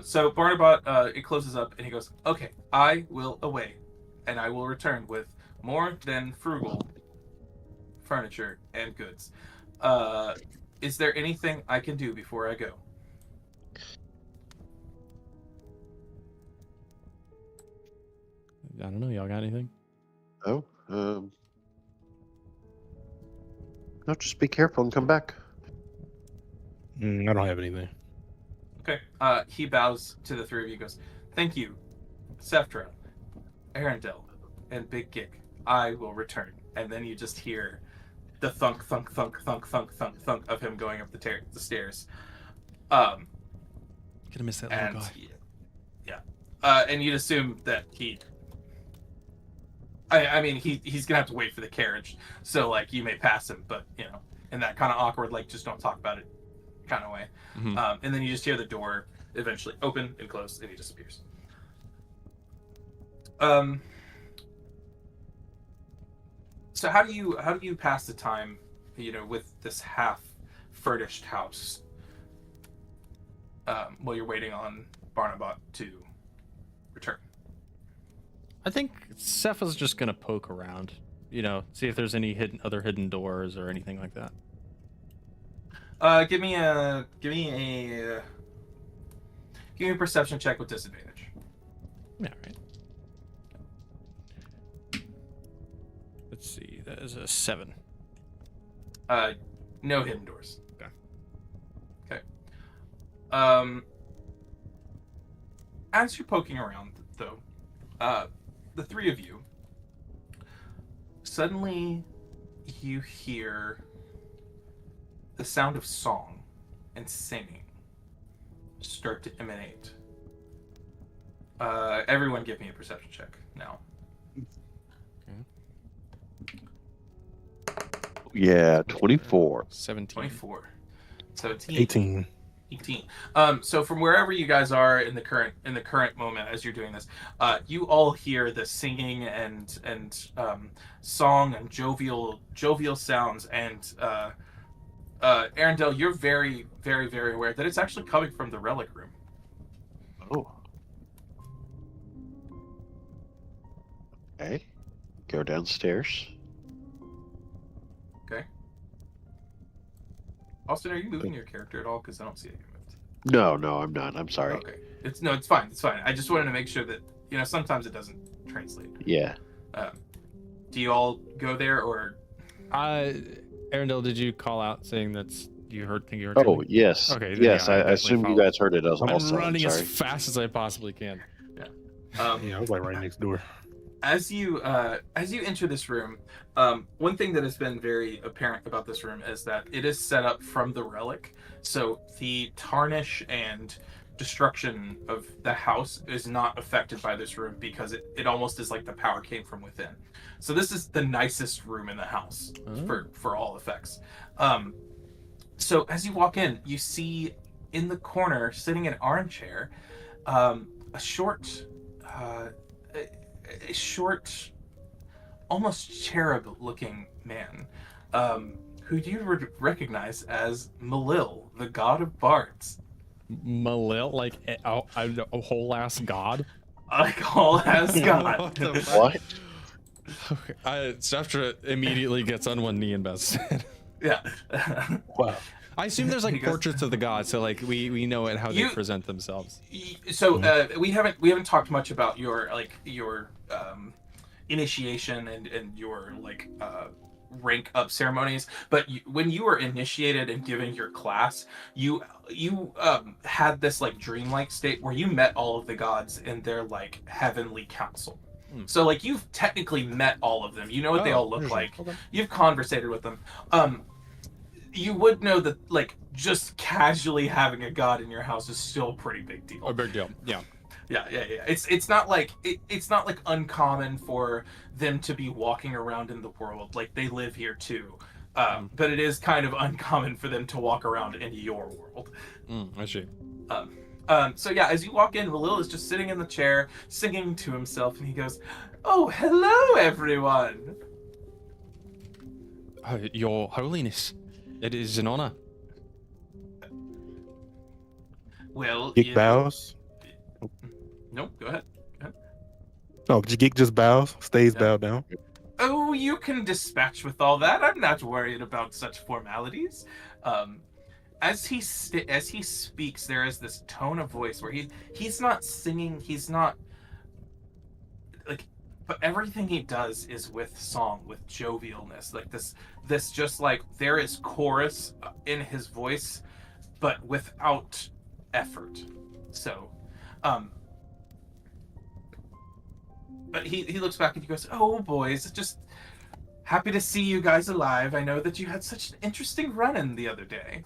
So Barnabat, it closes up, and he goes, "Okay, I will away, and I will return with more than frugal furniture and goods. Is there anything I can do before I go?" I don't know. Y'all got anything? Oh, no, just be careful and come back. I don't have anything. Okay. He bows to the three of you. Goes, "Thank you, Seftra, Arendelle, and Big Gig. I will return." And then you just hear the thunk, thunk, thunk, thunk, thunk, thunk, thunk of him going up the stairs. Gonna miss that little And guy. and you'd assume that I mean, he's gonna have to wait for the carriage, so like you may pass him, but in that kind of awkward, like just don't talk about it kind of way. Mhm. And then you just hear the door eventually open and close, and he disappears. So how do you pass the time, with this half furnished house, while you're waiting on Barnabat to return? I think Cepha's just gonna poke around, see if there's any other hidden doors or anything like that. Give me a perception check with disadvantage. Yeah, right. Let's see. That is a 7. No hidden doors. Okay. As you're poking around, though, the three of you, suddenly you hear the sound of song and singing start to emanate. Everyone give me a perception check now. Yeah, 24. 17. 24. 17. 18. 18. So from wherever you guys are in the current moment as you're doing this, you all hear the singing and song and jovial sounds, and Arendelle, you're very, very, very aware that it's actually coming from the relic room. Oh. Okay. Go downstairs. Okay. Austin, are you moving your character at all? Because I don't see it moved. No, I'm not. I'm sorry. Okay. It's fine. It's fine. I just wanted to make sure that sometimes it doesn't translate. Yeah. Do you all go there or? Arendelle, did you call out saying you heard Oh, something? yes. Okay, then Yes, yeah, I I definitely assume you follow. guys heard it I'm also. running as sorry. fast as I possibly can. Yeah, I was like right next door. As you enter this room, one thing that has been very apparent about this room is that it is set up from the relic, so the tarnish and destruction of the house is not affected by this room because it almost is like the power came from within. So this is the nicest room in the house for all effects. So as you walk in, you see in the corner, sitting in an armchair, a short, almost cherub-looking man, who you would recognize as Malil, the god of bards. Malil, like a whole ass god. A whole ass god. What the fuck? What? Saftra immediately gets on one knee and bows. Yeah. Wow. I assume there's like He goes- portraits of the gods, so like we know it how they You- present themselves. So we haven't talked much about your initiation and your rank up ceremonies, but when you were initiated and given your class, you had this dreamlike state where you met all of the gods in their heavenly council. So you've technically met all of them. You know what they all look like. Okay. You've conversated with them. You would know that just casually having a god in your house is still a pretty big deal. A big deal. Yeah. Yeah. It's not it's not uncommon for them to be walking around in the world. They live here too. But it is kind of uncommon for them to walk around in your world. I see. So yeah, as you walk in, Malil is just sitting in the chair, singing to himself, and he goes, "Oh, hello, everyone." Your Holiness, it is an honor. Well, Geek bows. No, go ahead. No, Geek just bows, stays Yeah. bowed down. Oh, you can dispatch with all that. I'm not worried about such formalities. As he speaks, there is this tone of voice where he's not singing. He's not but everything he does is with song, with jovialness. This just there is chorus in his voice, but without effort. So, but he looks back and he goes, "Oh, boys, just happy to see you guys alive. I know that you had such an interesting run-in the other day."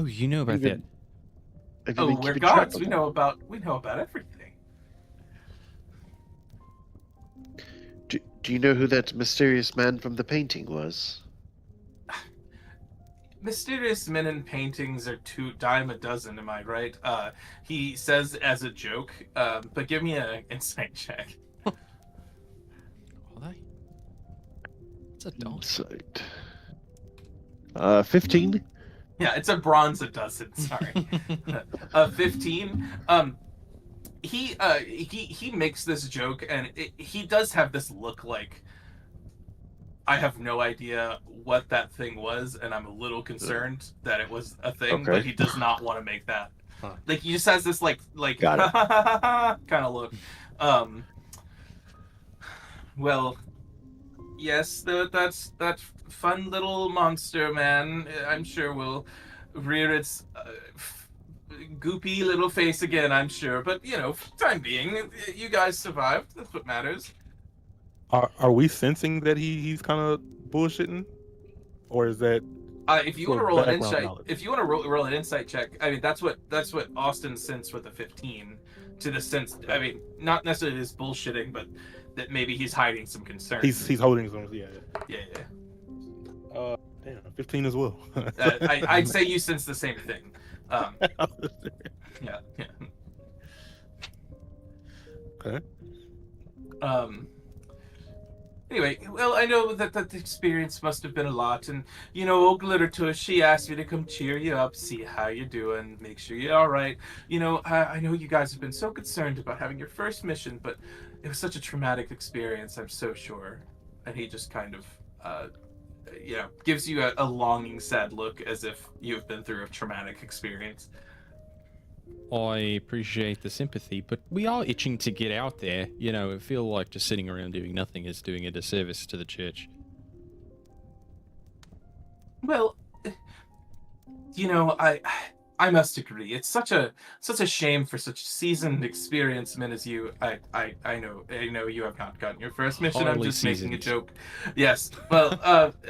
You know about that? Have you Oh, been we're keeping track gods. of We them? know about everything. Do you know who that mysterious man from the painting was? Mysterious men in paintings are dime a dozen, am I right? He says as a joke, but give me an insight check. Are they? It's a dog. Insight. 15? Yeah, it's a bronze a dozen, sorry. 15. He makes this joke, and he does have this look I have no idea what that thing was, and I'm a little concerned that it was a thing, Okay. but he does not want to make that. Huh. He just has this Got it. kind of look. Well, yes, that's that fun little monster, man. I'm sure will rear its goopy little face again, I'm sure. But, for the time being, you guys survived. That's what matters. Are we sensing that he's kind of bullshitting, or is that If you want to For roll an background insight, knowledge. if you want to roll an insight check, I mean that's what Austin sensed with a 15 to the sense. I mean, not necessarily this bullshitting, but that maybe he's hiding some concern. He's holding some. Yeah. Yeah. Damn, 15 as well. I'd say you sense the same thing. Yeah. Okay. Anyway, well, I know that the experience must have been a lot, and old Glittertush, she asked me to come cheer you up, see how you're doing, make sure you're all right. I know you guys have been so concerned about having your first mission, but it was such a traumatic experience, I'm so sure. And he just kind of, gives you a longing, sad look, as if you've been through a traumatic experience. I appreciate the sympathy, but we are itching to get out there. I feel like just sitting around doing nothing is doing a disservice to the church. Well, I must agree. It's such a shame for such seasoned, experienced men as you. I know you have not gotten your first mission. I'm Hardly just making a seasoned. joke. Yes. Well,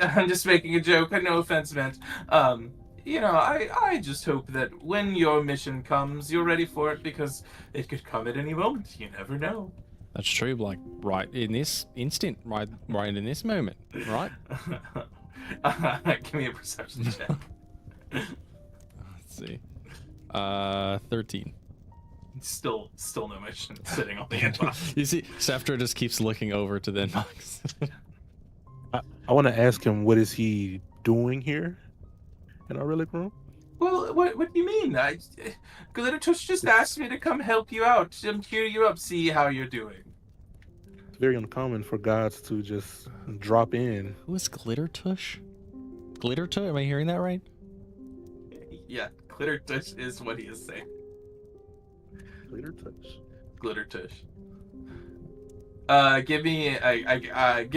I'm just making a joke. No offense meant. I just hope that when your mission comes, you're ready for it, because it could come at any moment. You never know. That's true, like right in this instant, right in this moment, right? Give me a perception check. Let's see. 13. Still no mission sitting on the inbox. You see, Saftra just keeps looking over to the inbox. I want to ask him, what is he doing here in our relic room? Well, what do you mean? Glittertush just asked me to come help you out, cheer you up, see how you're doing. It's very uncommon for gods to just drop in. Who is Glittertush? Glittertush? Am I hearing that right? Yeah, Glittertush is what he is saying. Glittertush. Glittertush. Give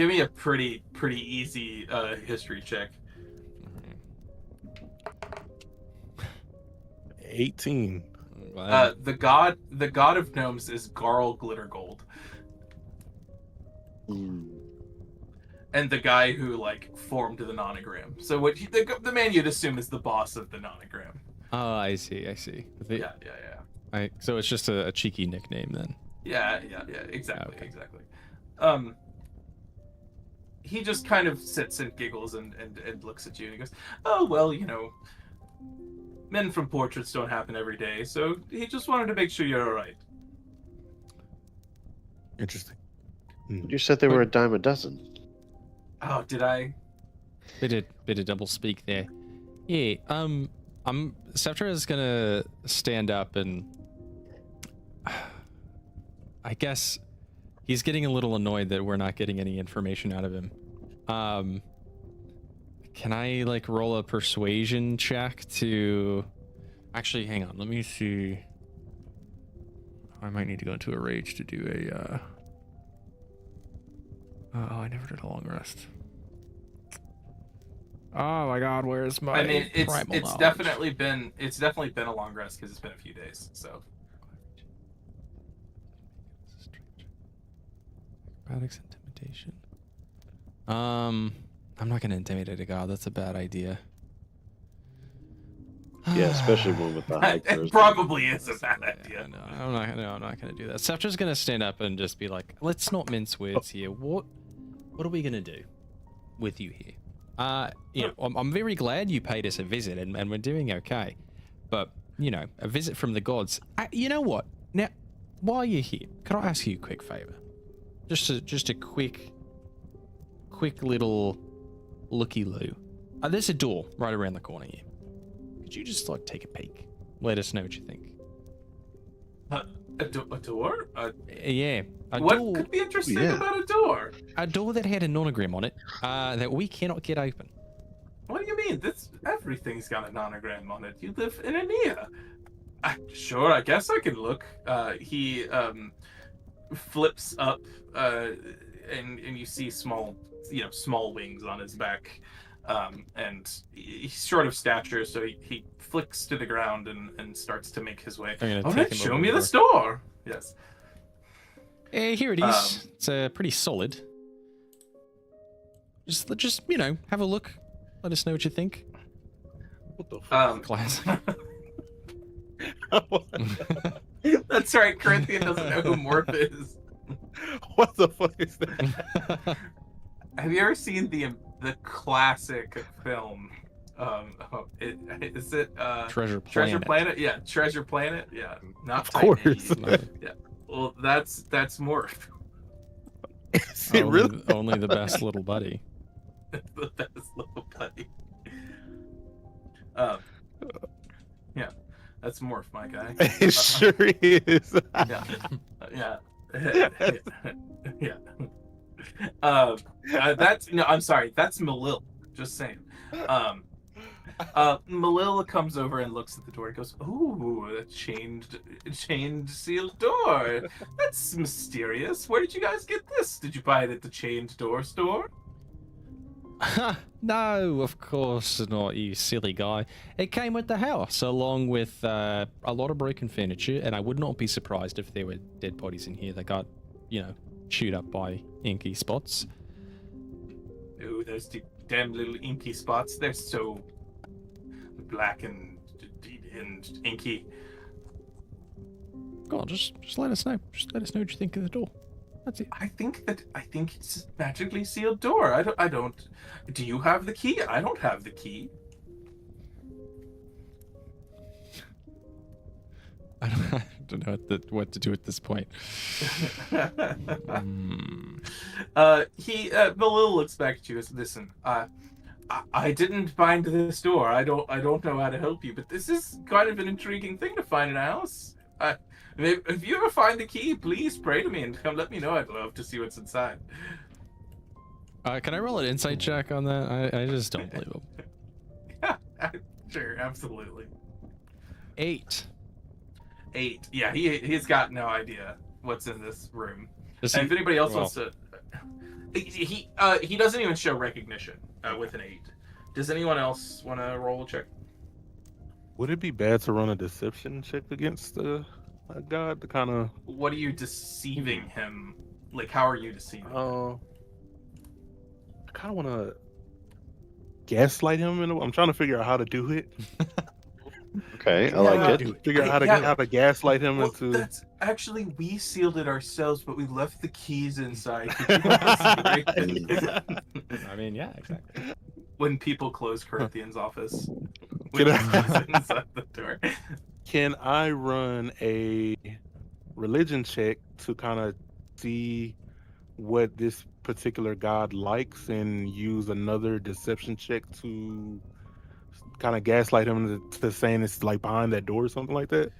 me a pretty easy history check. 18. The god of gnomes is Garl Glittergold, and the guy who formed the nonogram. So the man you'd assume is the boss of the nonogram. Oh, I see. Yeah. So it's just a cheeky nickname then. Yeah, exactly, Okay. exactly. He just kind of sits and giggles and looks at you and he goes, "Oh, well, men from portraits don't happen every day, so he just wanted to make sure you're all right." Interesting. You said they were a dime a dozen. Oh, did I? Bit of double speak there. Yeah. Sceptra is gonna stand up and I guess he's getting a little annoyed that we're not getting any information out of him. Can I roll a persuasion check to... Actually, hang on. Let me see. I might need to go into a rage to do a... Oh, I never did a long rest. Oh my god, where's my... I mean, it's knowledge? definitely been a long rest because it's been a few days. So Acrobatics, intimidation. I'm not gonna intimidate a god. That's a bad idea. Yeah, especially one with the high it charisma. probably is a bad idea. No, I'm not gonna do that. Sceptra's gonna stand up and just be like, "Let's not mince words here. What are we gonna do with you here? I'm very glad you paid us a visit, and we're doing okay. But a visit from the gods. You know what? Now, while you're here, could I ask you a quick favor? Just a quick little looky-loo. There's a door right around the corner here. Could you just take a peek? Let us know what you think." A door? Yeah. What door, could be interesting Yeah. about a door? a door that had a nonogram on it that we cannot get open. What do you mean? Everything's got a nonogram on it. You live in Ennea. Sure, I guess I can look. He flips up, and you see small wings on his back. And he's short of stature, so he flicks to the ground and starts to make his way. I'm gonna All take right, him show over me the this door. Yes. Here it is. It's pretty solid. Just have a look. Let us know what you think. What the fuck? Classic. That's right. Corinthian doesn't know who Morph is. What the fuck is that? Have you ever seen the classic film? Is it Treasure Planet. Treasure Planet? Yeah, Treasure Planet. Yeah, not Of course. Titan. Yeah. Well, that's Morph. Is it only, really? only the best little buddy. The best little buddy. Yeah, that's Morph, my guy. It sure is. Yeah, yeah. That's no. I'm sorry. That's Malil. Just saying. Malil comes over and looks at the door and goes, "Ooh, a chained sealed door. That's mysterious. Where did you guys get this? Did you buy it at the chained door store?" No, of course not, you silly guy. It came with the house, along with a lot of broken furniture, and I would not be surprised if there were dead bodies in here that got, chewed up by inky spots. Ooh, those damn little inky spots. They're so black and inky. God, just let us know. Just let us know what you think of the door. That's it. I think it's a magically sealed door. I don't. Do you have the key? I don't have the key. I don't know what to do at this point. Malil looks back at you and says, "Listen, I didn't find this door. I don't know how to help you, but this is kind of an intriguing thing to find in a house. If you ever find the key, please pray to me and come let me know. I'd love to see what's inside." Can I roll an insight check on that? I just don't believe him. Yeah, sure, absolutely. 8. 8. Yeah, he's got no idea what's in this room. Does And he- if anybody else well, wants to, he doesn't even show recognition with an 8. Does anyone else want to roll a check? Would it be bad to run a deception check against a god to kind of? What are you deceiving him? Like, how are you deceiving him? I kind of want to gaslight him. I'm trying to figure out how to do it. Okay, I Yeah. like it. Figure out Yeah. how to gaslight him Well, into. that's actually, we sealed it ourselves, but we left the keys inside. Could you help us break it? I mean, yeah, exactly. When people close Corinthian's office, Can with I- the keys inside the door. Can I run a religion check to kind of see what this particular god likes and use another deception check to kind of gaslight him to saying it's like behind that door or something like that?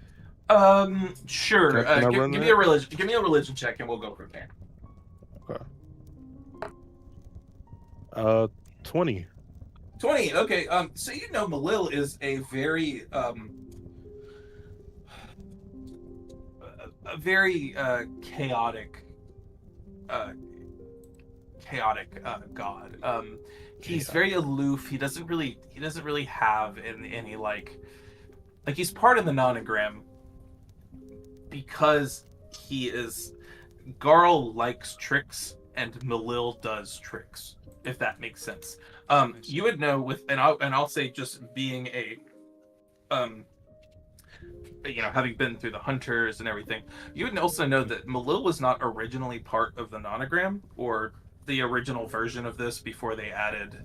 Sure. Can I Give run me that? a religion. Give me a religion check, and we'll go from there. 20. 20. Okay. So Malil is a very chaotic god. He's very aloof. He doesn't really have any like he's part of the nonogram because Garl likes tricks and Malil does tricks, if that makes sense. You would know I'll say, just being a having been through the hunters and everything, you would also know that Malil was not originally part of the nonogram or the original version of this before they added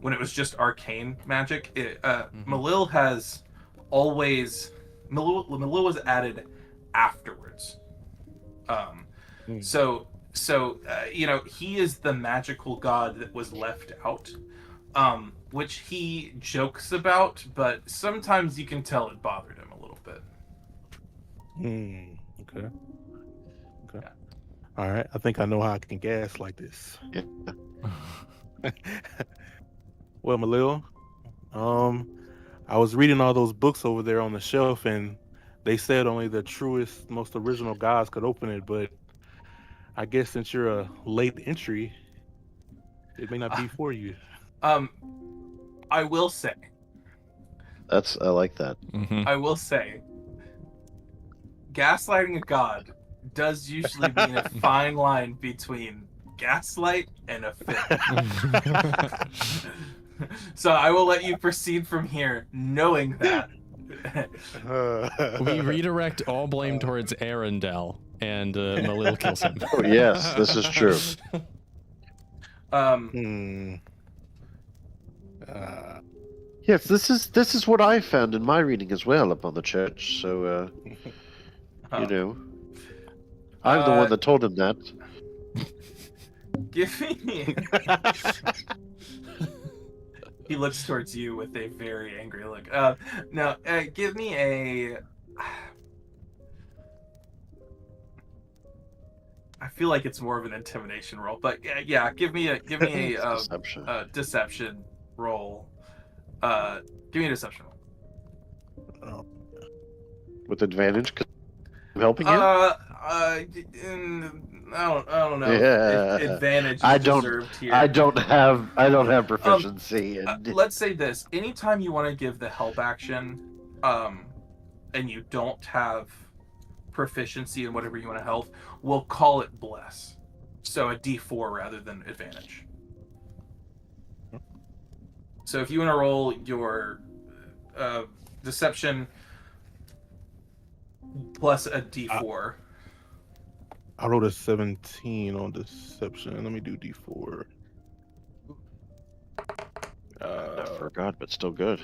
when it was just arcane magic. Malil was added afterwards. So he is the magical god that was left out, which he jokes about, but sometimes you can tell it bothered him a little bit. Okay. Yeah. All right. I think I know how I can gaslight this. Yeah. Well, Malil, I was reading all those books over there on the shelf, and they said only the truest, most original gods could open it, but I guess since you're a late entry, it may not be for you. I will say, I like that. gaslighting a god does usually mean a fine line between gaslight and a fit. So I will let you proceed from here, knowing that We redirect all blame towards Arundel, and Malil kills him. Oh yes, this is true. Hmm. Yes, this is what I found in my reading as well upon the church. So, you know, I'm the one that told him that. Give me. He looks towards you with a very angry look. Now, give me a. I feel like it's more of an intimidation roll, but yeah, give me a Deception. Deception roll. Give me a deception roll. With advantage, 'cause I'm helping you. I don't know. Yeah. Advantage is I don't- deserved here. I don't have proficiency. Let's say this: anytime you want to give the help action, and you don't have proficiency in whatever you want to help, we'll call it bless. So a D4 rather than advantage. So if you want to roll your deception plus a D4. I rolled a 17 on deception. Let me do D4. I forgot, but still good.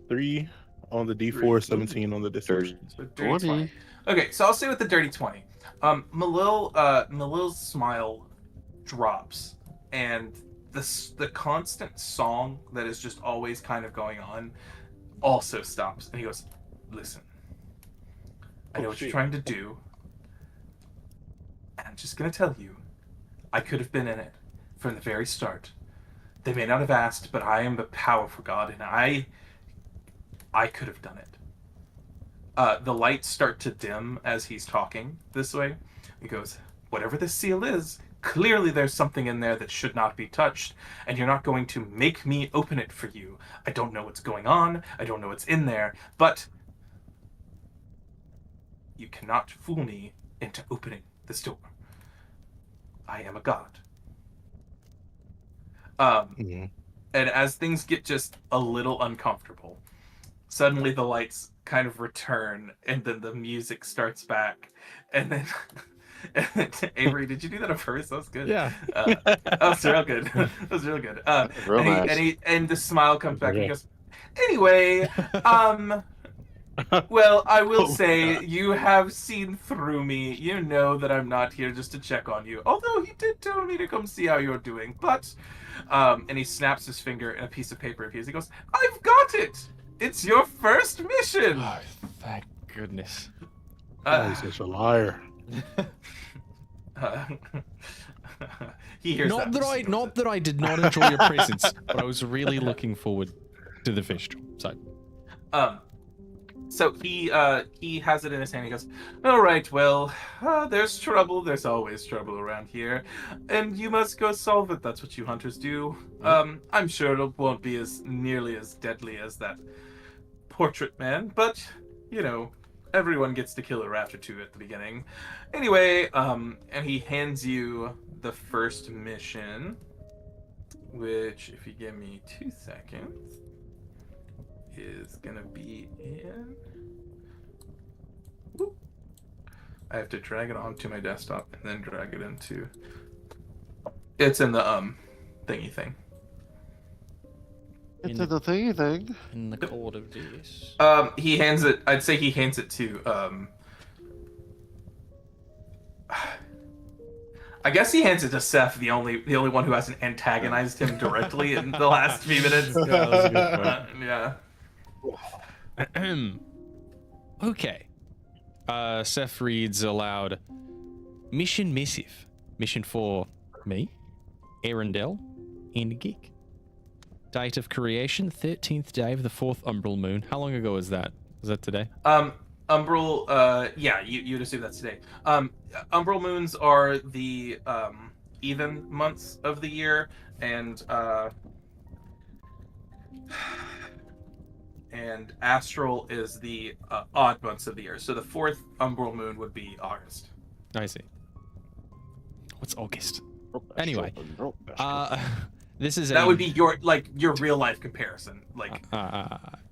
3 on the D4, Three. 17 on the deception. So dirty 20. Okay, so I'll say with the dirty 20. Malil's smile drops, and the constant song that is just always kind of going on also stops, and he goes, "Listen, I know what you're trying to do, and I'm just gonna tell you, I could have been in it from the very start. They may not have asked, but I am the powerful God, and I could have done it." The lights start to dim as he's talking this way. He goes, "Whatever this seal is, clearly there's something in there that should not be touched, and you're not going to make me open it for you. I don't know what's going on. I don't know what's in there, but you cannot fool me into opening this door. I am a god." And as things get just a little uncomfortable, suddenly the lights kind of return, and then the music starts back, and then Avery, did you do that on purpose? That was good. Yeah. That was real good. That was real good. Real nice. And the smile comes back, and he goes, "Anyway, well, I will say you have seen through me. You know that I'm not here just to check on you. Although he did tell me to come see how you're doing. But," and he snaps his finger, and a piece of paper appears. He goes, "I've got it. It's your first mission." Oh, thank goodness. He's such a liar. He hears Not that I did not enjoy your presence, but I was really looking forward to the festival. So he has it in his hand. He goes, "All right, well, there's trouble. There's always trouble around here, and you must go solve it. That's what you hunters do. I'm sure it won't be nearly as deadly as that portrait man, but you know, everyone gets to kill a rat or two at the beginning. Anyway, and he hands you the first mission, which, if you give me 2 seconds, is gonna be in. Whoop. I have to drag it onto my desktop and then drag it into. It's in the thingy thing. It's in the thingy thing. In the court of this. He hands it. I'd say he hands it to. I guess he hands it to Seth, the only one who hasn't antagonized him directly in the last few minutes. Yeah, that was a good point. Yeah. Okay. Seth reads aloud. Mission missive. Mission for me, Arundel, and Geek. Date of creation, 13th day of the 4th umbral moon. How long ago was that? Was that today? Umbral, yeah, you'd assume that's today. Umbral moons are the even months of the year, and astral is the odd months of the year. So the 4th umbral moon would be August. I see. What's August? Anyway, this is that would be your real life comparison. Like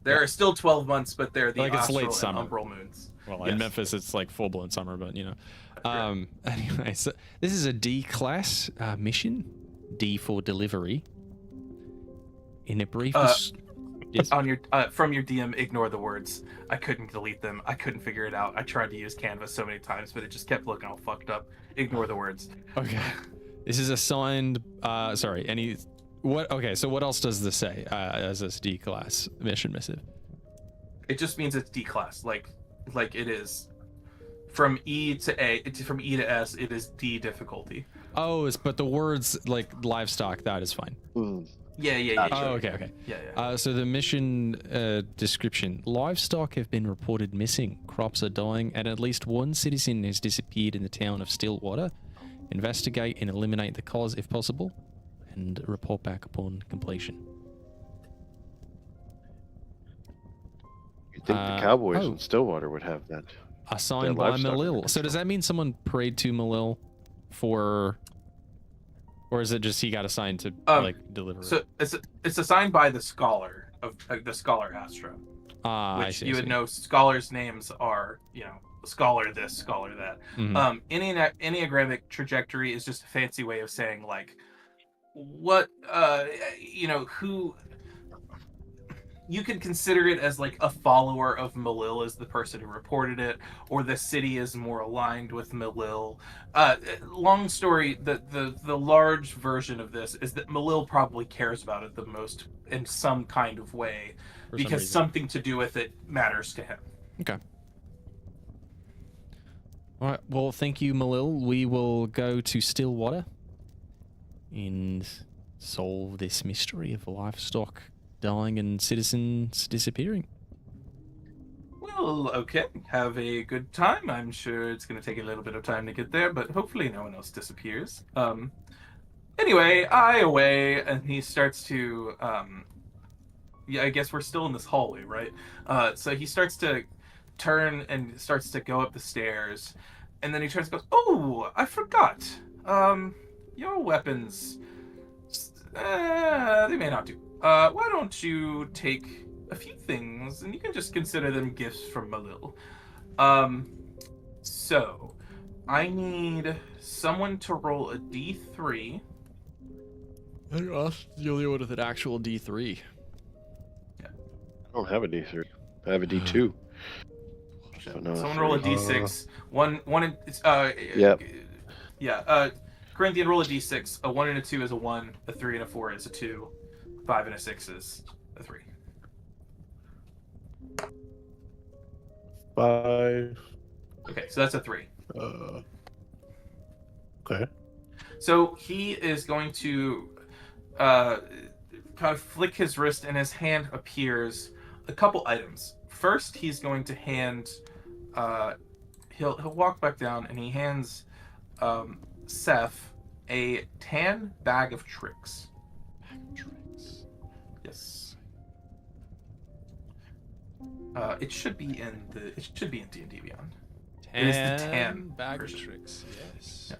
There are still 12 months, but they're the Like it's late astral and summer. umbral moons. Well, Yes. in Memphis, it's like full-blown summer, but you know. Right. Anyway, so this is a D class mission. D for delivery. In a brief. Yes. On your from your DM, ignore the words. I couldn't delete them. I couldn't figure it out. I tried to use Canvas so many times, but it just kept looking all fucked up. Ignore the words. Okay. This is assigned. Sorry. Any. What? Okay. So what else does this say as this D class mission missive? It just means it's D class, like it is. From E to A, from E to S, it is D difficulty. Oh, but the words like livestock, that is fine. Yeah. Oh, okay. Yeah. So the mission description: livestock have been reported missing, crops are dying, and at least one citizen has disappeared in the town of Stillwater. Investigate and eliminate the cause if possible, and report back upon completion. You'd think the Cowboys in Stillwater would have that. Assigned by Malil. So does that mean someone prayed to Malil for, or is it just he got assigned to like deliver? So it's assigned by the scholar of the scholar Astra, which you would know. Scholars' names are scholar this, scholar that. Enneagrammic trajectory is just a fancy way of saying like what who. You could consider it as like a follower of Malil is the person who reported it, or the city is more aligned with Malil. Long story, the large version of this is that Malil probably cares about it the most in some kind of way, because something to do with it matters to him. Okay. All right. Well, thank you, Malil. We will go to Stillwater and solve this mystery of livestock dying and citizens disappearing. Well, okay. Have a good time. I'm sure it's going to take a little bit of time to get there, but hopefully no one else disappears. Anyway, away, and he starts to, I guess we're still in this hallway, right? So he starts to turn and starts to go up the stairs, and then he turns and goes, "Oh, I forgot. Your weapons, they may not do. Why don't you take a few things, and you can just consider them gifts from Malil. So, I need someone to roll a D3. The only one with an actual D3. Yeah. I don't have a D3. I have a D2. So no, someone roll a D6. Corinthian, roll a D6. A 1 and a 2 is a 1. A 3 and a 4 is a 2. 5 and a 6 is a 3. 5. Okay, so that's a 3. Okay. So he is going to kind of flick his wrist, and his hand appears a couple items. First, he's going to hand. He'll walk back down, and he hands Seth a tan bag of tricks. Yes. It should be in D&D Beyond. It is the tan bag version. of tricks. Yes. Yeah.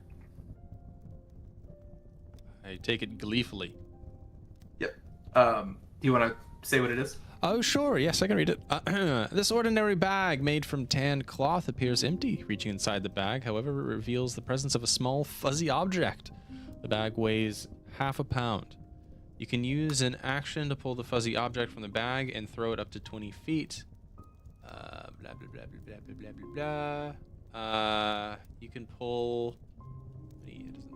I take it gleefully. Yep. Do you want to say what it is? Oh, sure. Yes, I can read it. This ordinary bag made from tanned cloth appears empty. Reaching inside the bag, however, it reveals the presence of a small, fuzzy object. The bag weighs half a pound. You can use an action to pull the fuzzy object from the bag and throw it up to 20 feet. Blah, blah, blah, blah, blah, blah, blah, blah. You can pull... It doesn't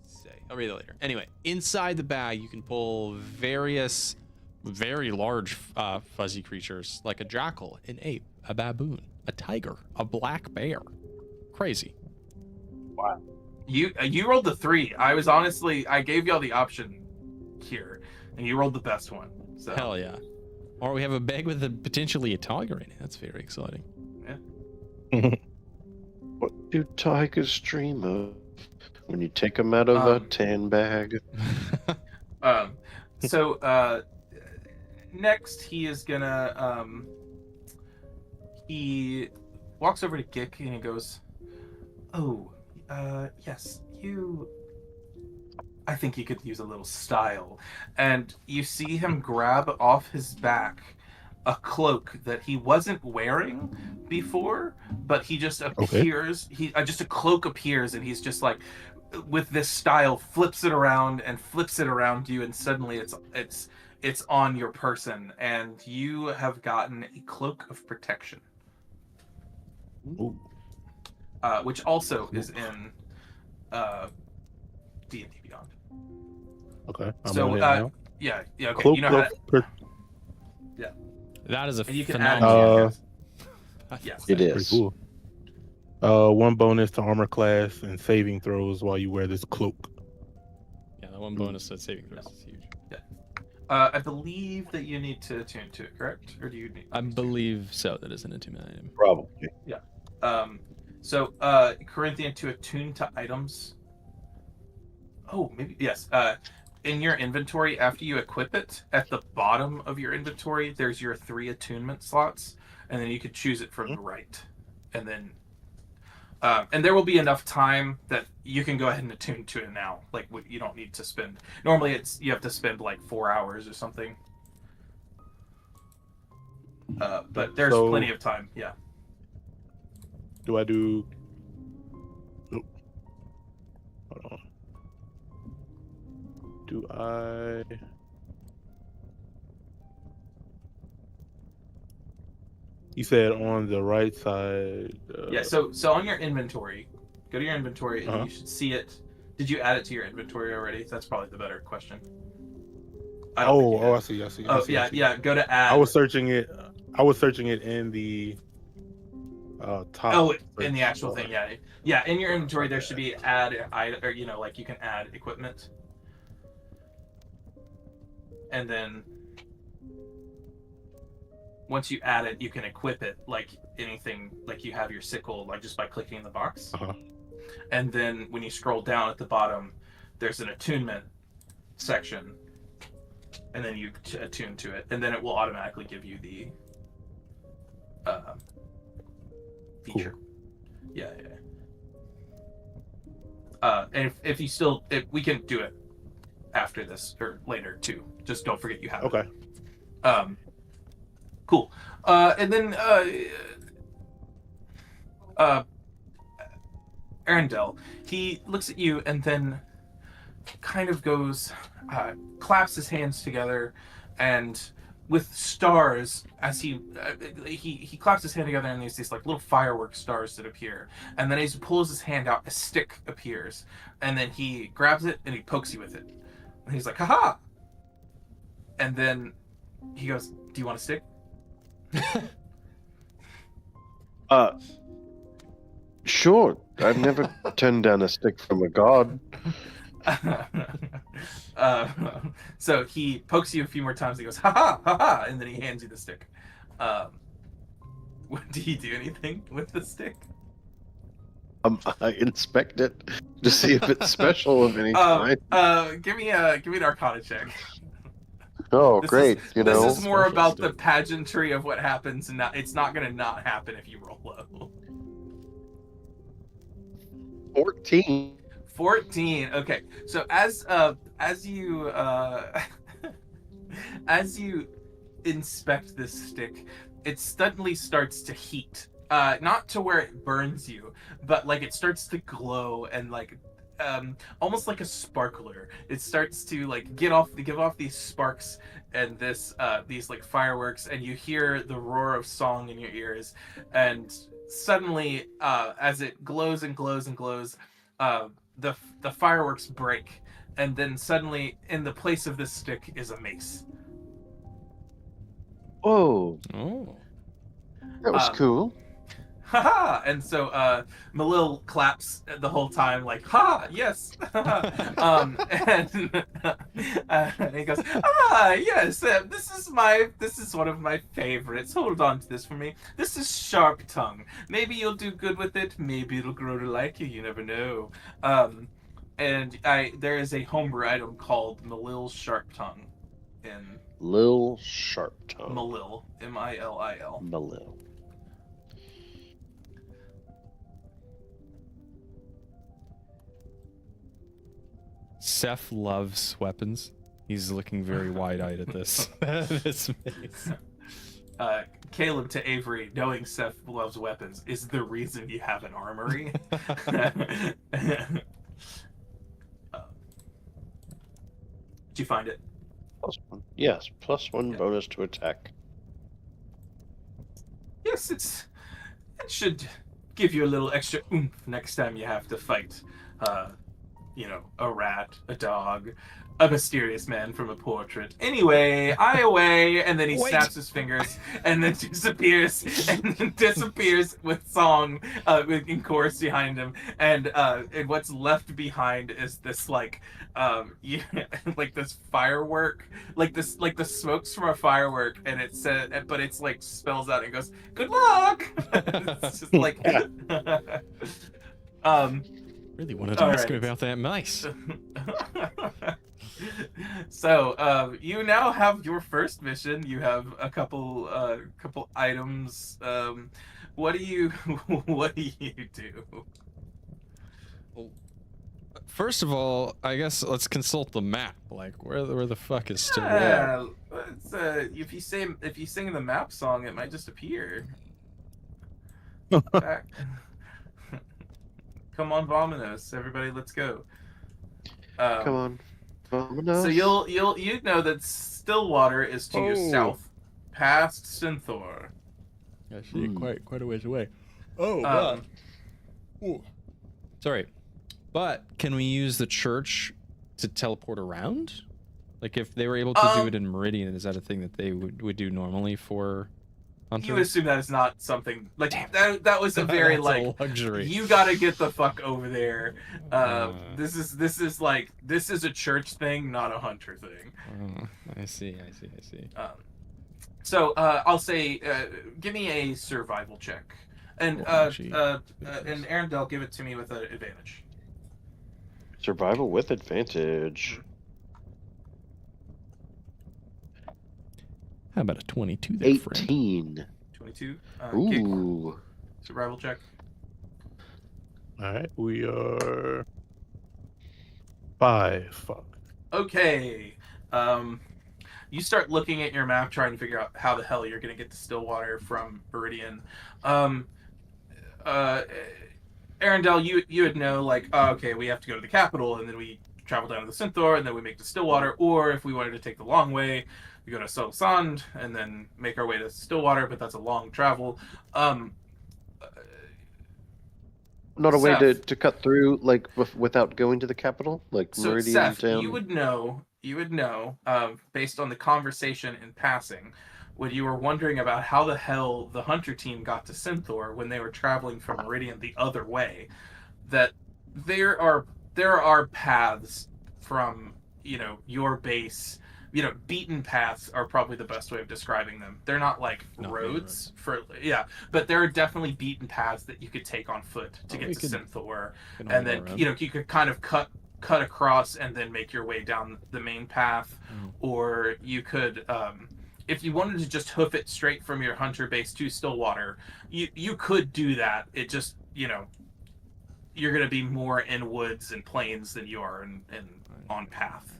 say. I'll read it later. Anyway, inside the bag, you can pull various very large fuzzy creatures, like a jackal, an ape, a baboon, a tiger, a black bear. Crazy. Wow. You rolled the 3. I gave y'all the option here, and you rolled the best one. So. Hell yeah. Or we have a bag with potentially a tiger in it. That's very exciting. Yeah. What do tigers dream of when you take them out of a tan bag? So next he is gonna he walks over to Gick and he goes, "Oh, yes, I think you could use a little style." And you see him grab off his back a cloak that he wasn't wearing before, but he just appears. He just a cloak appears, and he's just like, with this style, flips it around and flips it around you, and suddenly it's on your person, and you have gotten a cloak of protection, Ooh. which also is in D&D Beyond. Okay. I'm So on it now. yeah, okay. Cloak You know how of per- That is a and you can phenomenal. add yes. It pretty is. cool. 1 bonus to armor class and saving throws while you wear this cloak. Yeah, that one bonus to saving throws is huge. I believe that you need to attune to it, correct? Or do you need? I believe so. That is an attunement item. Probably. So Corinthian, to attune to items. Oh, maybe yes. In your inventory, after you equip it, at the bottom of your inventory, there's your 3 attunement slots, and then you could choose it from the right, and then. And there will be enough time that you can go ahead and attune to it now. Like, you don't need to spend. Normally, you have to spend like 4 hours or something. But there's plenty of time. Yeah. Do I do? Nope. Hold on. Do I? You said on the right side. Yeah. So on your inventory, go to your inventory, and you should see it. Did you add it to your inventory already? That's probably the better question. I see. I see. Oh, I see. yeah. Go to add. I was searching it in the top. Oh, in the actual thing, yeah. Yeah, in your inventory there should be add or like you can add equipment. And then once you add it, you can equip it like anything, like you have your sickle, like just by clicking the box. And then when you scroll down at the bottom, there's an attunement section, and then you attune to it, and then it will automatically give you the feature. Cool. Yeah. And if you still, we can do it after this or later too. Just don't forget you have it. Okay. Cool. And then Arendelle, he looks at you and then kind of goes, claps his hands together, and with stars, as he claps his hand together, and there's these like little firework stars that appear, and then as he pulls his hand out, a stick appears, and then he grabs it and he pokes you with it, and he's like, haha, and then he goes, do you want a stick? Sure. I've never turned down a stick from a god. So he pokes you a few more times. He goes, ha ha, ha ha, and then he hands you the stick. Do you do anything with the stick? I inspect it to see if it's special of any kind. Give me an Arcana check. Oh, great! This is more about the pageantry of what happens, and it's not going to not happen if you roll low. 14. 14. Okay, so as you as you inspect this stick, it suddenly starts to heat. Not to where it burns you, but like it starts to glow and like almost like a sparkler. It starts to like give off these sparks and these like fireworks, and you hear the roar of song in your ears, and suddenly as it glows and glows and glows, the fireworks break, and then suddenly in the place of this stick is a mace. Oh, that was cool. Ha! And so Malil claps the whole time, like, ha, yes. And he goes, yes, this is one of my favorites. Hold on to this for me. This is Sharp Tongue. Maybe you'll do good with it. Maybe it'll grow to like you. You never know. And there is a homebrew item called Malil's Sharp Tongue. Lil Sharp Tongue. Malil, M-I-L-I-L. Malil. Seth loves weapons. He's looking very wide-eyed at this. This mace. Kaleb to Avery, knowing Seth loves weapons is the reason you have an armory. Did you find it? +1. Yes, +1 Yeah. bonus to attack. Yes, it should give you a little extra oomph next time you have to fight, a rat, a dog, a mysterious man from a portrait. Anyway, I away, and then he Wait. snaps his fingers, and then disappears with song, in chorus behind him, and what's left behind is this like this firework, like the smokes from a firework, and it said, but it's like spells out and goes, "Good luck." It's just like, Really wanted to All ask him right. about that mice. So you now have your first mission. You have a couple items. What do you do? First of all, I guess let's consult the map. Like, where the fuck is still what? Yeah, if you sing the map song, it might just appear. Back. Come on, Vominos, everybody, let's go. Come on. Vominos. So you'd know that Stillwater is to your south, past Synthor. Actually, quite a ways away. Oh, Um, sorry, but can we use the church to teleport around? Like, if they were able to do it in Meridian, is that a thing that they would do normally for Hunter? You would assume that is not something like that was a very That's like a luxury. you gotta get the fuck over there. This is a church thing, not a Hunter thing. I see. So I'll say, give me a survival check, and and Arendelle, give it to me with an advantage. Survival with advantage. How about a 22 there, friend? 18. 22. Ooh. Survival check. All right, we are 5. Fuck. Okay. You start looking at your map, trying to figure out how the hell you're gonna get to Stillwater from Meridian. Arendelle, you would know, like, oh, okay, we have to go to the capital, and then we travel down to the Synthor, and then we make to Stillwater. Or if we wanted to take the long way, we go to Sand and then make our way to Stillwater, but that's a long travel. Not a way Seth. to cut through, like, without going to the capital? Like, So Meridian Seth, down? you would know, based on the conversation in passing, when you were wondering about how the hell the Hunter team got to Synthor when they were traveling from Meridian the other way, that there are paths from, your base. Beaten paths are probably the best way of describing them. They're not like roads but there are definitely beaten paths that you could take on foot to get to Synthor, and then you could kind of cut across and then make your way down the main path, or you could, if you wanted to just hoof it straight from your Hunter base to Stillwater, you could do that. It just, you're going to be more in woods and plains than you are in on path.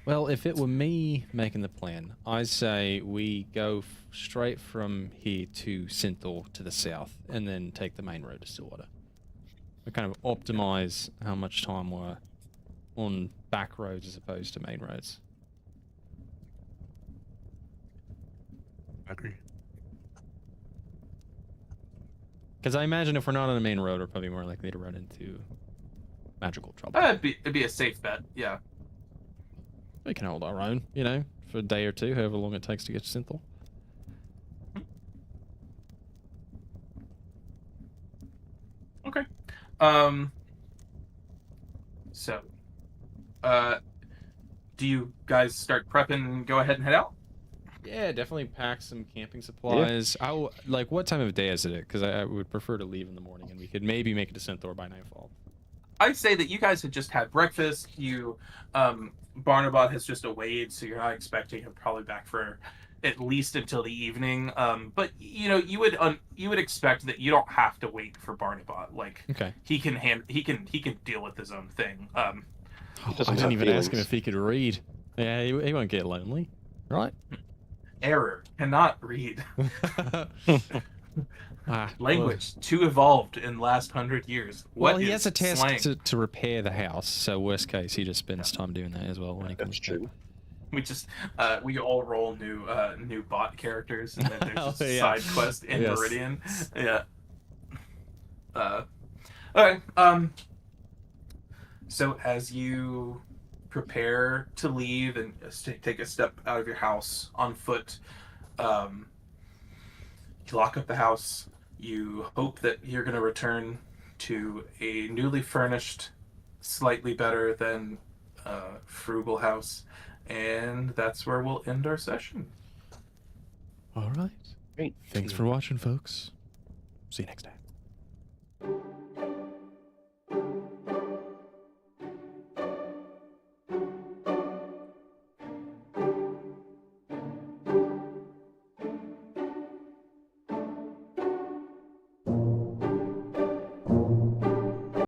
Well, if it were me making the plan, I'd say we go straight from here to Synthor to the south, and then take the main road to Stillwater. We kind of optimize how much time we're on back roads as opposed to main roads. I agree. Because I imagine if we're not on a main road, we're probably more likely to run into magical trouble. It'd be a safe bet, yeah. We can hold our own, for a day or two, however long it takes to get to Synthor. Okay. So, do you guys start prepping and go ahead and head out? Yeah, definitely pack some camping supplies. Yeah. What time of day is it? Because I would prefer to leave in the morning, and we could maybe make it to Synthor by nightfall. I'd say that you guys had just had breakfast. Barnabot has just awayed, so you're not expecting him probably back for at least until the evening. But you would expect that you don't have to wait for Barnabot. Like, okay, he can deal with his own thing. I didn't even ask him if he could read. Yeah, he won't get lonely, right? Error. Cannot read. Ah, Language too evolved in last 100 years. Well, What he is has a task slang? to repair the house, so worst case, he just spends time doing that as well when he comes That's back. true. We just we all roll new bot characters, and then there's just a Yeah. side quest in Yes. Meridian. Yeah. Okay. So as you prepare to leave and take a step out of your house on foot, you lock up the house. You hope that you're going to return to a newly furnished, slightly better than frugal house, and that's where we'll end our session. All right. Great. Thanks for watching, folks. See you next time.